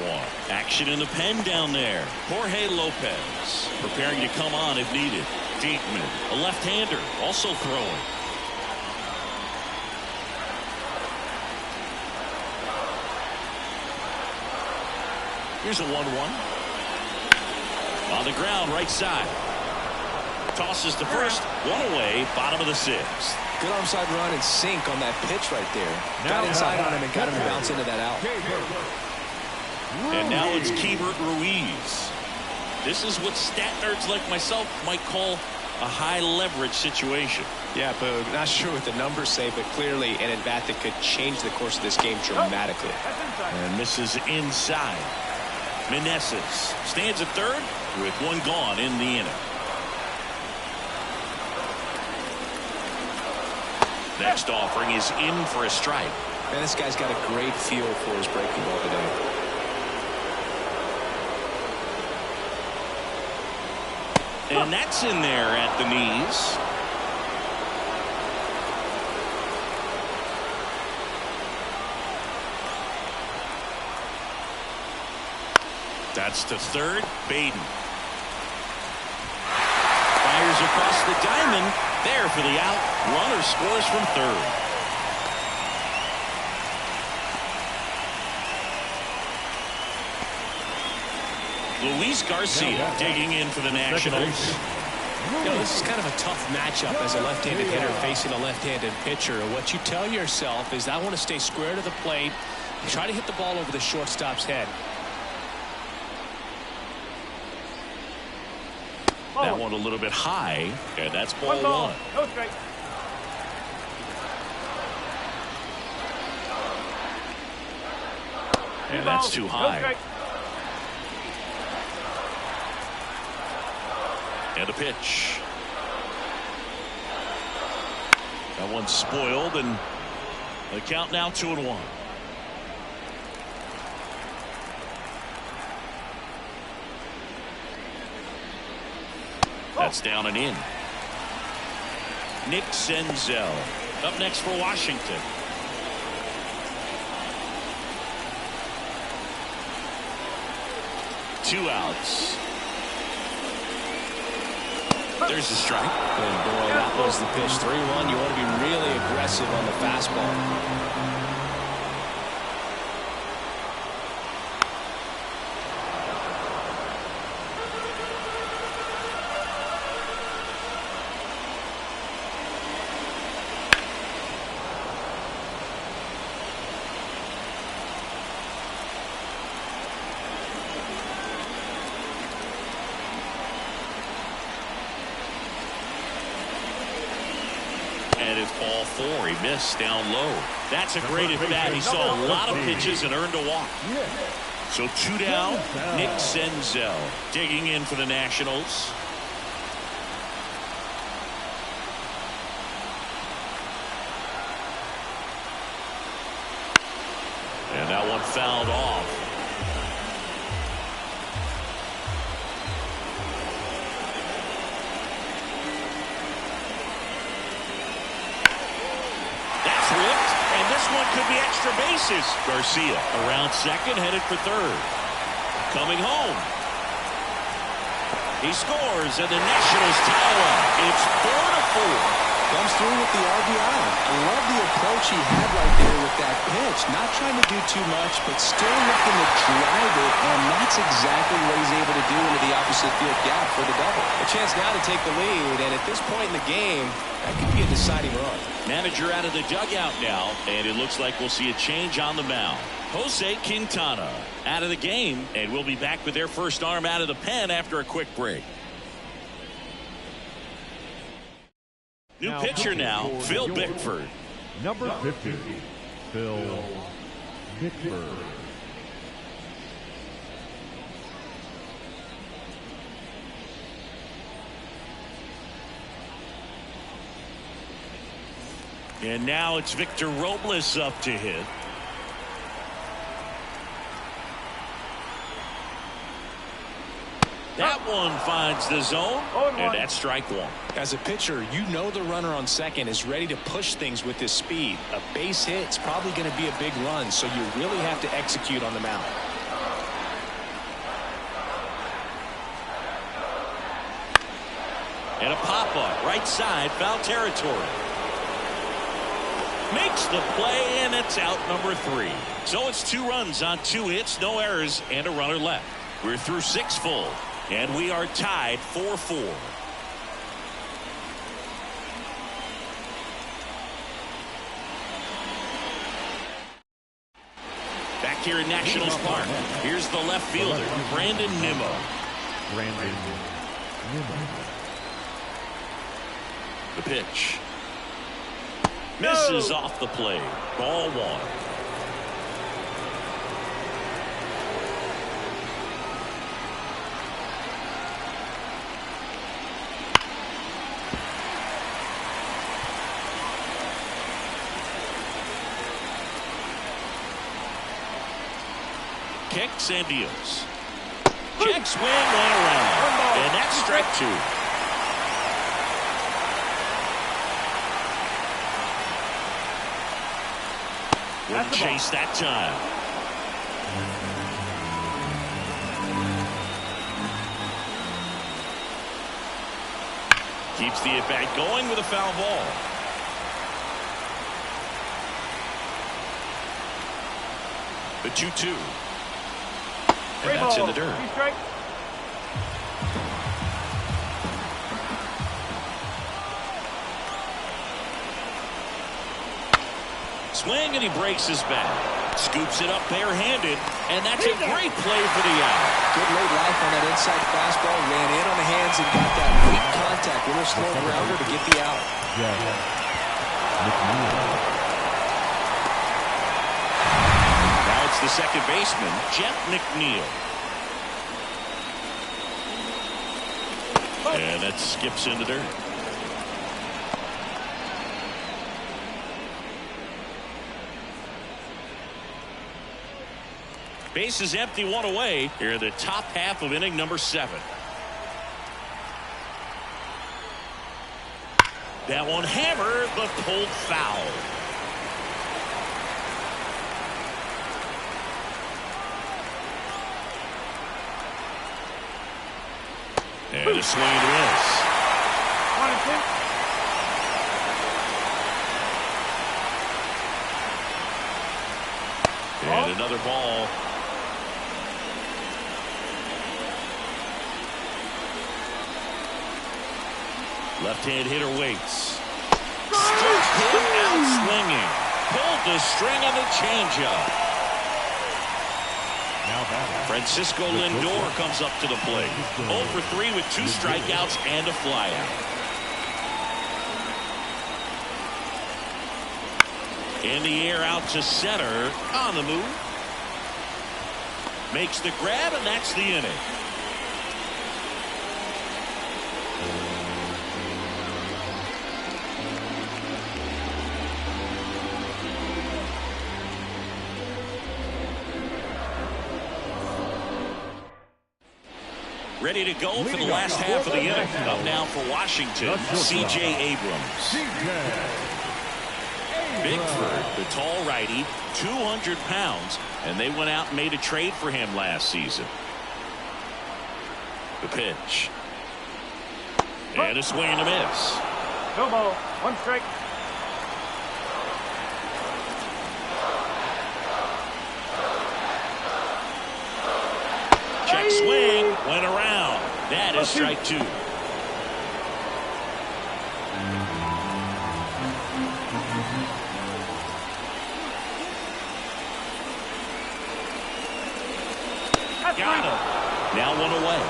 Action in the pen down there. Jorge Lopez preparing to come on if needed. Diekman, a left-hander, also throwing. Here's a 1-1. On the ground, right side. Tosses to first, one away, bottom of the 6th. Good onside run and sink on that pitch right there. Got inside on him and got him to bounce into that out. And now it's Keibert Ruiz. This is what stat nerds like myself might call a high leverage situation. Yeah, Boog, not sure what the numbers say, but clearly an at-bat that could change the course of this game dramatically. And misses inside. Meneses stands at third with one gone in the inning. Next offering is in for a strike. Man, this guy's got a great feel for his breaking ball today. And that's in there at the knees. That's to third. Baden fires across the diamond. There for the out. Runner scores from third. Luis Garcia digging in for the Nationals. You know, this is kind of a tough matchup as a left-handed hitter facing a left-handed pitcher. What you tell yourself is, I want to stay square to the plate, try to hit the ball over the shortstop's head. That one a little bit high, and that's ball 1. No strike. And that's too high. And a pitch. That one's spoiled, and the count now 2-1. That's down and in. Nick Senzel up next for Washington. Two outs. There's the strike. Good boy, that was the pitch. 3-1. You want to be really aggressive on the fastball. And it's ball 4. He missed down low. That's a great at bat. He saw a lot of pitches and earned a walk. So 2 down. Nick Senzel digging in for the Nationals. And that one fouled off. One could be extra bases. Garcia around second, headed for third. Coming home. He scores, and the Nationals tie up. It's 4-4. Comes through with the RBI. I love the approach he had right there with that pitch. Not trying to do too much, but still looking to drive it, and that's exactly what he's able to do into the opposite field gap for the double. A chance now to take the lead, and at this point in the game, that could be a deciding run. Manager out of the dugout now, and it looks like we'll see a change on the mound. Jose Quintana out of the game, and we'll be back with their first arm out of the pen after a quick break. New pitcher now, Phil Bickford. Number 50, Phil Bickford. And now it's Victor Robles up to hit. That one finds the zone, and that's strike one. As a pitcher, you know the runner on second is ready to push things with his speed. A base hit's probably going to be a big run, so you really have to execute on the mound. And a pop-up, right side, foul territory. Makes the play, and it's out number 3. So it's 2 runs on 2 hits, no errors, and a runner left. We're through 6 full. And we are tied 4-4. Back here in Nationals Park, here's the left fielder, Brandon Nimmo. The pitch. Misses off the plate. Ball 1. Kicks and deals. Check swing, went around. And that's strike 2. Wouldn't chase that time. Keeps the at-bat going with a foul ball. The 2-2. And that's in the dirt. Swing, and he breaks his bat. Scoops it up barehanded, and that's a great play for the out. Good late life on that inside fastball. Ran in on the hands and got that weak contact with a slow grounder to get the out. Now it's the second baseman, Jeff McNeil. And that skips in the dirt. Base is empty, 1 away here in the top half of inning number 7. That one hammered, but pulled foul. And a swing and a miss. 1-2. And another ball. Left-hand hitter waits. Struck him out swinging. Pulled the string on the changeup. Francisco Lindor comes up to the plate. 0 for 3 with 2 strikeouts and a flyout. In the air out to center. On the move. Makes the grab, and that's the inning. Ready to go for the last half of the inning. Up now for Washington, C.J. Abrams. Bickford, the tall righty, 200 pounds, and they went out and made a trade for him last season. The pitch. And a swing and a miss. No ball. 1 strike. is strike two. Got him. Now one away.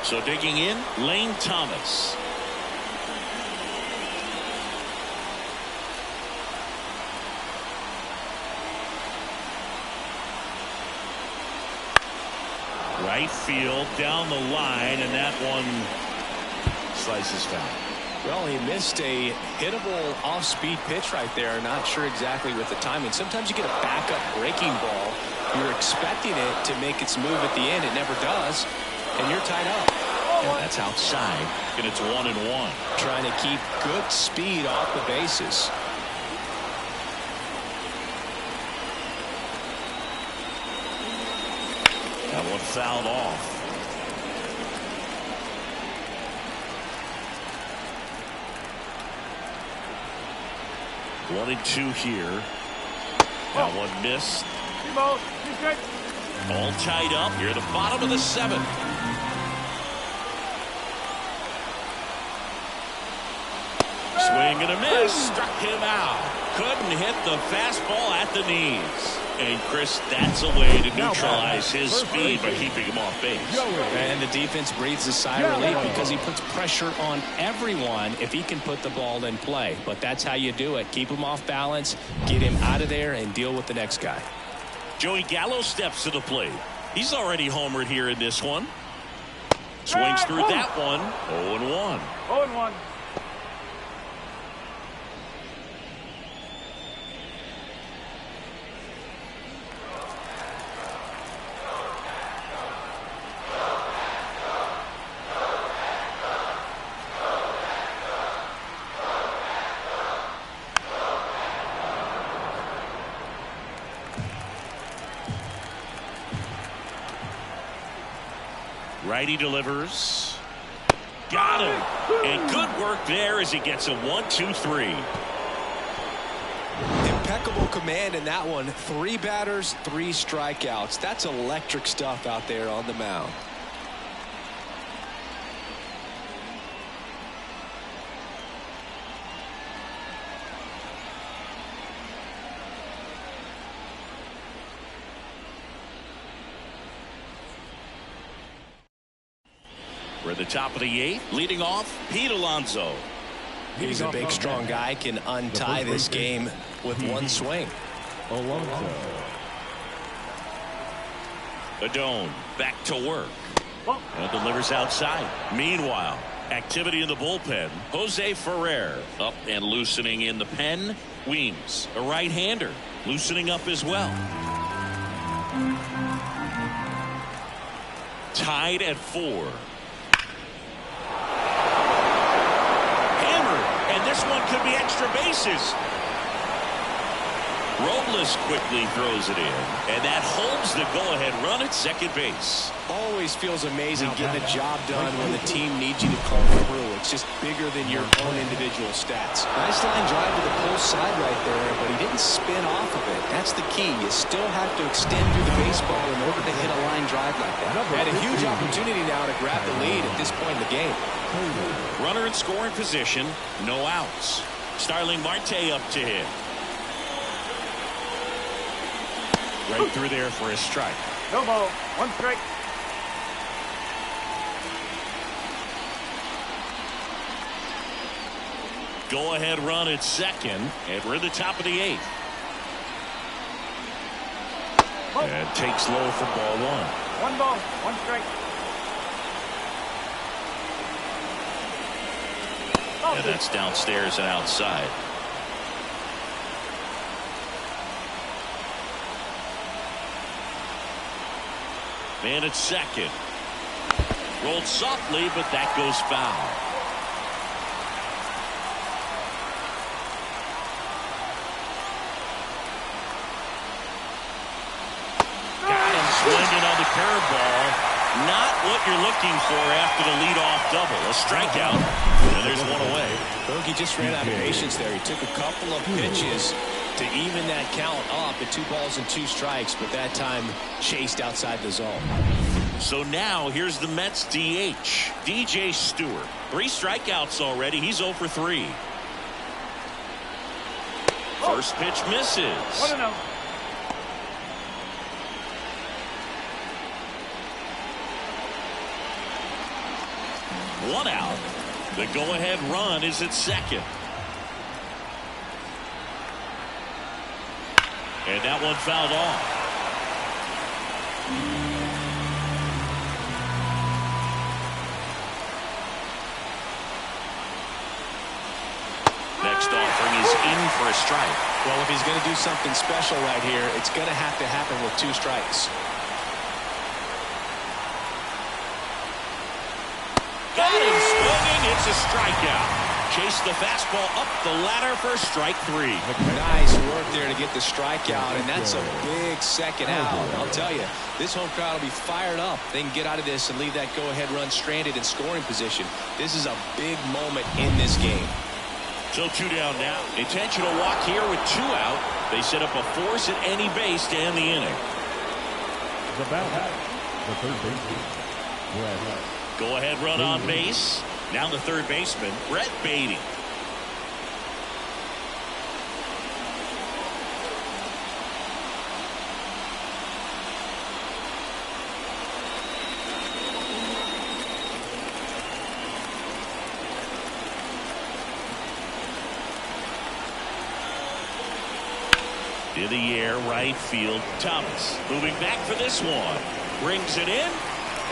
So digging in, Lane Thomas. Right field, down the line, and that one slices foul. Well, he missed a hittable off-speed pitch right there. Not sure exactly with the timing. Sometimes you get a backup breaking ball. You're expecting it to make its move at the end. It never does, and you're tied up. And that's outside, and it's 1-1. Trying to keep good speed off the bases. That one fouled off. One and two here. That one missed. All tied up here at the bottom of the seventh. Swing and a miss. Struck him out. Couldn't hit the fastball at the knees. And Chris, that's a way to neutralize his speed by keeping him off base. And the defense breathes a sigh of relief because he puts pressure on everyone if he can put the ball in play. But that's how you do it. Keep him off balance, get him out of there, and deal with the next guy. Joey Gallo steps to the plate. He's already homered here in this one. Swings through that one. 0-1. 0-1. Righty delivers. Got him. And good work there as he gets a 1-2-3. Impeccable command in that one. 3 batters, 3 strikeouts. That's electric stuff out there on the mound. We're at the top of the 8th. Leading off, Pete Alonso. He's a big, strong guy. Can untie this game with one swing. Alonso. Adone back to work. And delivers outside. Meanwhile, activity in the bullpen. Jose Ferrer up and loosening in the pen. Weems, a right-hander, loosening up as well. Tied at 4. This one could be extra bases. Robles quickly throws it in, and that holds the go-ahead run at second base. Always feels amazing getting the job done when the team needs you to come through. It's just bigger than your own individual stats. Nice line drive to the pull side right there, but he didn't spin off of it. That's the key. You still have to extend through the baseball in order to hit a line drive like that. Had a huge opportunity now to grab the lead at this point in the game. Runner in scoring position, no outs. Starling Marte up to hit. Right through there for a strike. No ball. 1 strike. Go ahead run at second, and we're at the top of the 8th. And takes low for ball 1. 1 ball. 1 strike. And that's downstairs and outside. Man at second. Rolled softly, but that goes foul. Got him swinging on the curveball. Not what you're looking for after the leadoff double. A strikeout, and there's one away. He'll he just ran out of patience there. He took a couple of pitches to even that count up at 2 balls and 2 strikes, but that time chased outside the zone. So now here's the Mets DH, DJ Stewart. 3 strikeouts already. He's 0 for 3. First pitch misses. 1-0. One out. The go-ahead run is at second. And that one fouled off. Next offering is in for a strike. Well, if he's going to do something special right here, it's going to have to happen with 2 strikes. Got him swinging. It's a strikeout. Chase the fastball up the ladder for strike 3. Nice work there to get the strikeout, and that's a big second out. I'll tell you, this home crowd will be fired up. They can get out of this and leave that go-ahead run stranded in scoring position. This is a big moment in this game. So 2 down now. Intentional walk here with 2 out. They set up a force at any base to end the inning. The batter, the third baseman, Brett. Go ahead run on base. Now the third baseman, Brett Beatty. In the air, right field, Thomas. Moving back for this one. Brings it in,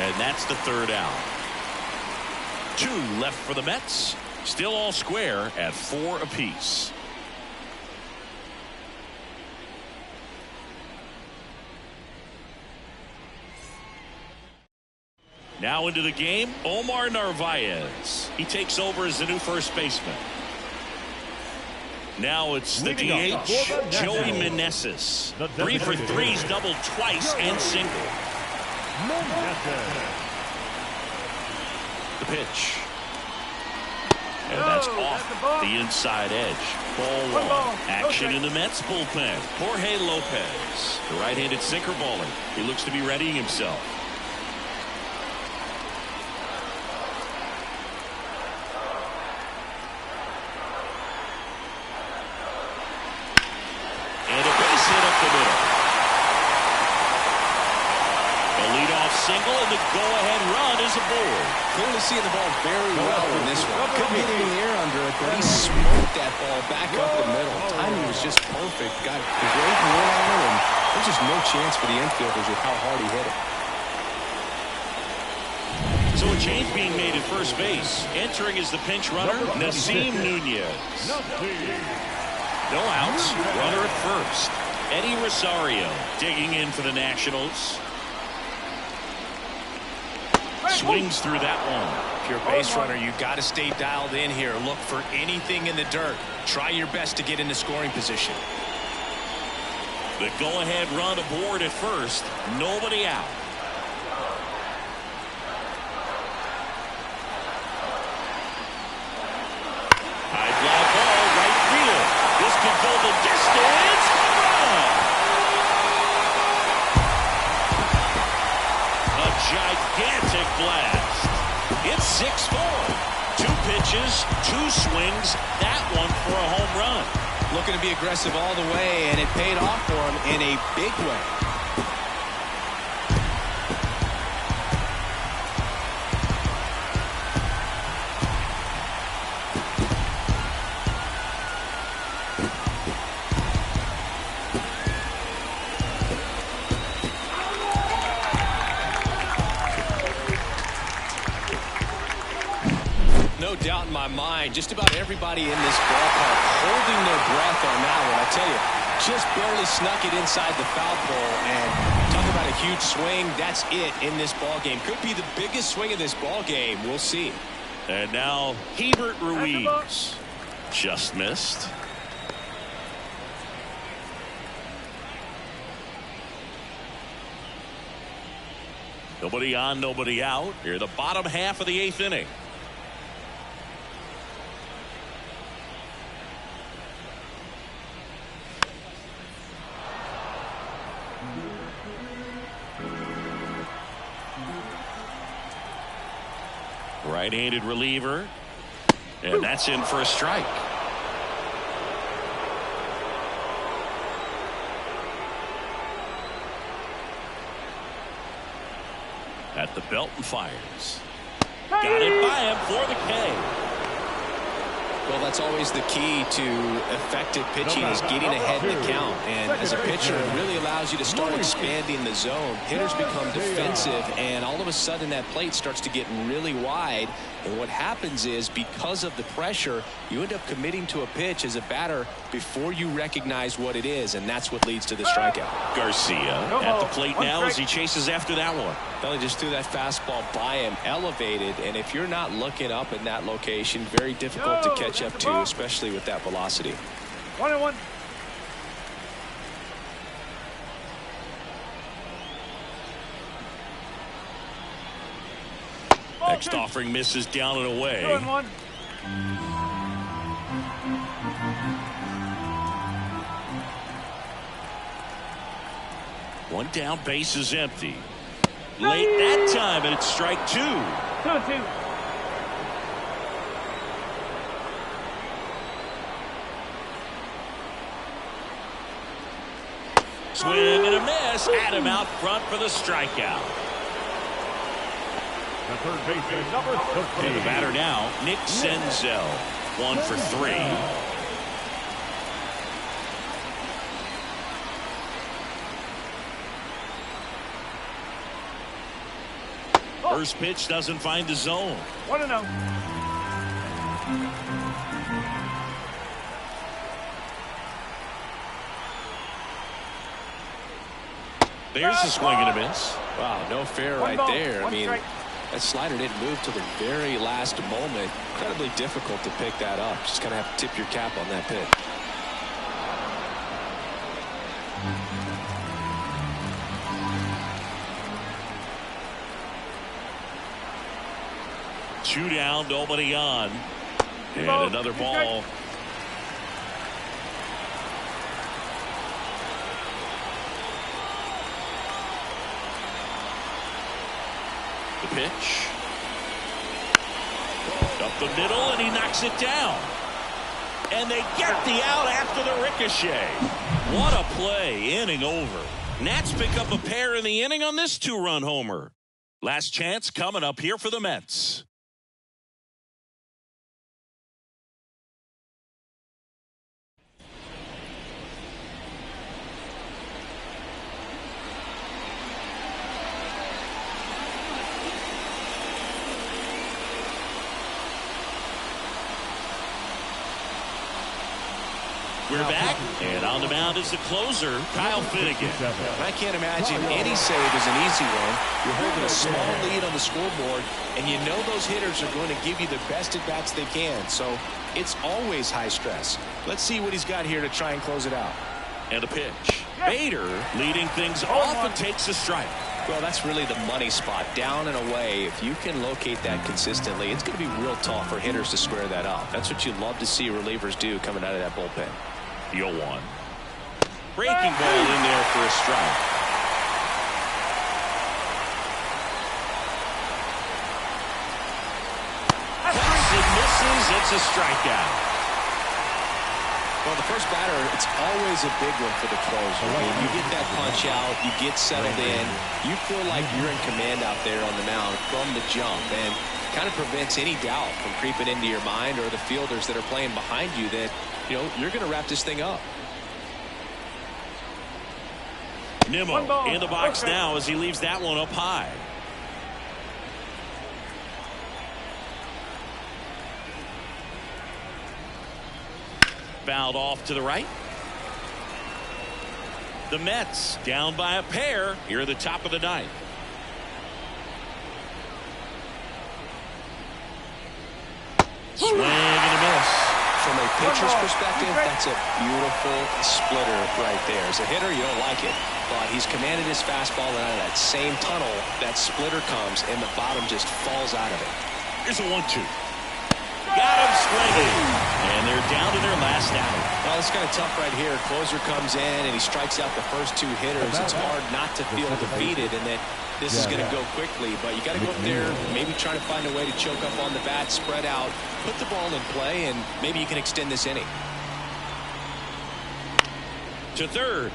and that's the 3rd out. 2 left for the Mets. Still all square at 4 apiece. Now into the game, Omar Narvaez. He takes over as the new first baseman. Now it's the DH, Joey Meneses. 3 for 3's doubled twice and single. The pitch. And that's off the inside edge. Ball 1. Action in the Mets bullpen. Jorge Lopez, the right-handed sinker baller. He looks to be readying himself. And a base hit up the middle. The leadoff single, and the go-ahead run is aboard. Clearly seeing the ball very well in this one. Couldn't get any air under it, but he smoked that ball back up the middle. Timing was just perfect. Got a great run on it, and there's just no chance for the infielders with how hard he hit it. So a change being made at first base. Entering is the pinch runner, Nasim Nunez. No outs. Runner at first. Eddie Rosario digging in for the Nationals. Swings through that one. If you're a base runner, you've got to stay dialed in here. Look for anything in the dirt. Try your best to get into scoring position. The go-ahead run aboard at first. Nobody out. High fly ball, right field. This could go the distance. Home run! A gigantic blast. It's 6-4. 2 pitches, 2 swings. That one for a home run. Looking to be aggressive all the way, and it paid off for him in a big way. No doubt in my mind, just about everybody in this ballpark holding their breath on that one. I tell you, just barely snuck it inside the foul pole, and talk about a huge swing. That's it in this ball game. Could be the biggest swing of this ball game. We'll see. And now Hebert Ruiz just missed. Nobody on, nobody out. Here the bottom half of the 8th inning. Right-handed reliever. And that's in for a strike. At the belt and fires. Got it by him for the K. Well, that's always the key to effective pitching is getting ahead in the count. And as a pitcher, it really allows you to start expanding the zone. Hitters become defensive, and all of a sudden that plate starts to get really wide. And what happens is because of the pressure, you end up committing to a pitch as a batter before you recognize what it is, and that's what leads to the strikeout. Garcia at the plate now as he chases after that one. They just threw that fastball by him, elevated, and if you're not looking up in that location, very difficult to catch up to, especially with that velocity. 1-1. Next offering misses down and away. 2-1. One down, base is empty. Late that time, and it's strike 2. 2-2. Swing and a miss. Adam out front for the strikeout. The third baseman, number 15. The batter now, Nick Senzel. 1 for 3. First pitch doesn't find the zone. 1-0. There's a swing and a miss. Wow, no fair right there. I mean, that slider didn't move till the very last moment. Incredibly difficult to pick that up. Just gonna have to tip your cap on that pitch. Two down, nobody on. And another ball. The pitch. Up the middle, and he knocks it down. And they get the out after the ricochet. What a play, inning over. Nats pick up a pair in the inning on this 2-run homer. Last chance coming up here for the Mets. We're back, and on the mound is the closer, Kyle Finnegan. I can't imagine any save is an easy one. You're holding a small lead on the scoreboard, and you know those hitters are going to give you the best at-bats they can. So it's always high stress. Let's see what he's got here to try and close it out. And a pitch. Bader leading things off and takes a strike. Well, that's really the money spot, down and away. If you can locate that consistently, it's going to be real tough for hitters to square that up. That's what you love to see relievers do coming out of that bullpen. The 0-1. Breaking ball in there for a strike. Cuts and misses. It's a strikeout. Well, the first batter, it's always a big one for the closer. I mean, you get that punch out, you get settled in, you feel like you're in command out there on the mound from the jump, and kind of prevents any doubt from creeping into your mind or the fielders that are playing behind you that, you know, you're going to wrap this thing up. Nimmo in the box now as he leaves that one up high. Fouled off to the right. The Mets down by a pair here at the top of the ninth. Swing and a miss. From a pitcher's perspective, that's a beautiful splitter right there. As a hitter, you don't like it, but he's commanded his fastball, and out of that same tunnel, that splitter comes, and the bottom just falls out of it. Here's a 1-2. Got him swinging, and they're down to their last out. Well, Well, it's kind of tough right here. Closer comes in and he strikes out the first two hitters. It's hard not to feel defeated and that this is going to go quickly. But you got to go up there, maybe try to find a way to choke up on the bat, spread out, put the ball in play, and maybe you can extend this inning. To third.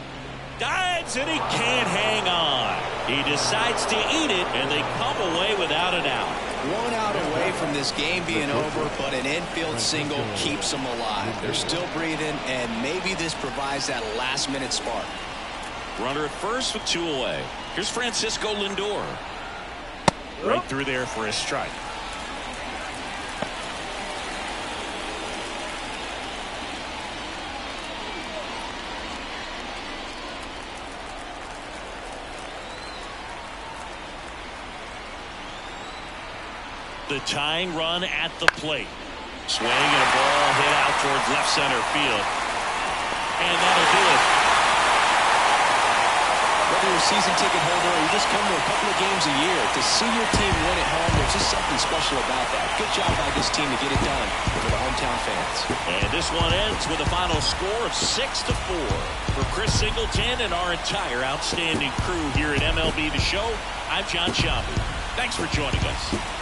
Dives, and he can't hang on. He decides to eat it, and they come away without an out. 1 out away from this game being over, but an infield single keeps them alive. They're still breathing, and maybe this provides that last-minute spark. Runner at first with 2 away. Here's Francisco Lindor. Right through there for a strike. The tying run at the plate. Swing and a ball hit out towards left center field. And that'll do it. Whether you're a season ticket holder or you just come to a couple of games a year, to see your team win at home, there's just something special about that. Good job by this team to get it done for the hometown fans. And this one ends with a final score of 6-4. For Chris Singleton and our entire outstanding crew here at MLB The Show, I'm John Sciambi. Thanks for joining us.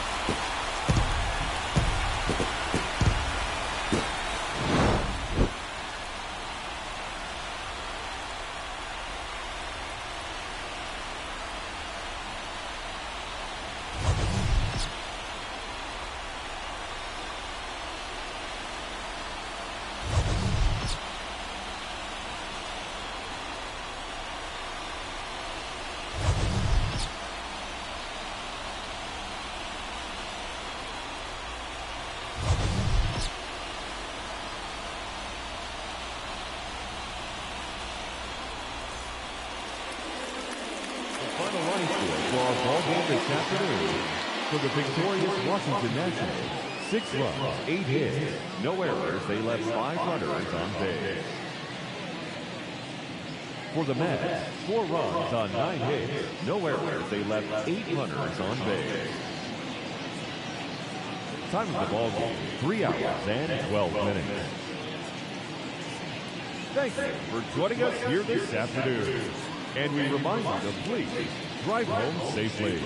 Final running score for our ball game this afternoon. For the victorious Washington Nationals, 6 runs, 8 hits, no errors. They left 5 runners on base. For the Mets, 4 runs on 9 hits, no errors. They left 8 runners on base. Time of the ball game, 3 hours and 12 minutes. Thank you for joining us here this afternoon. And we remind you to please drive home safely.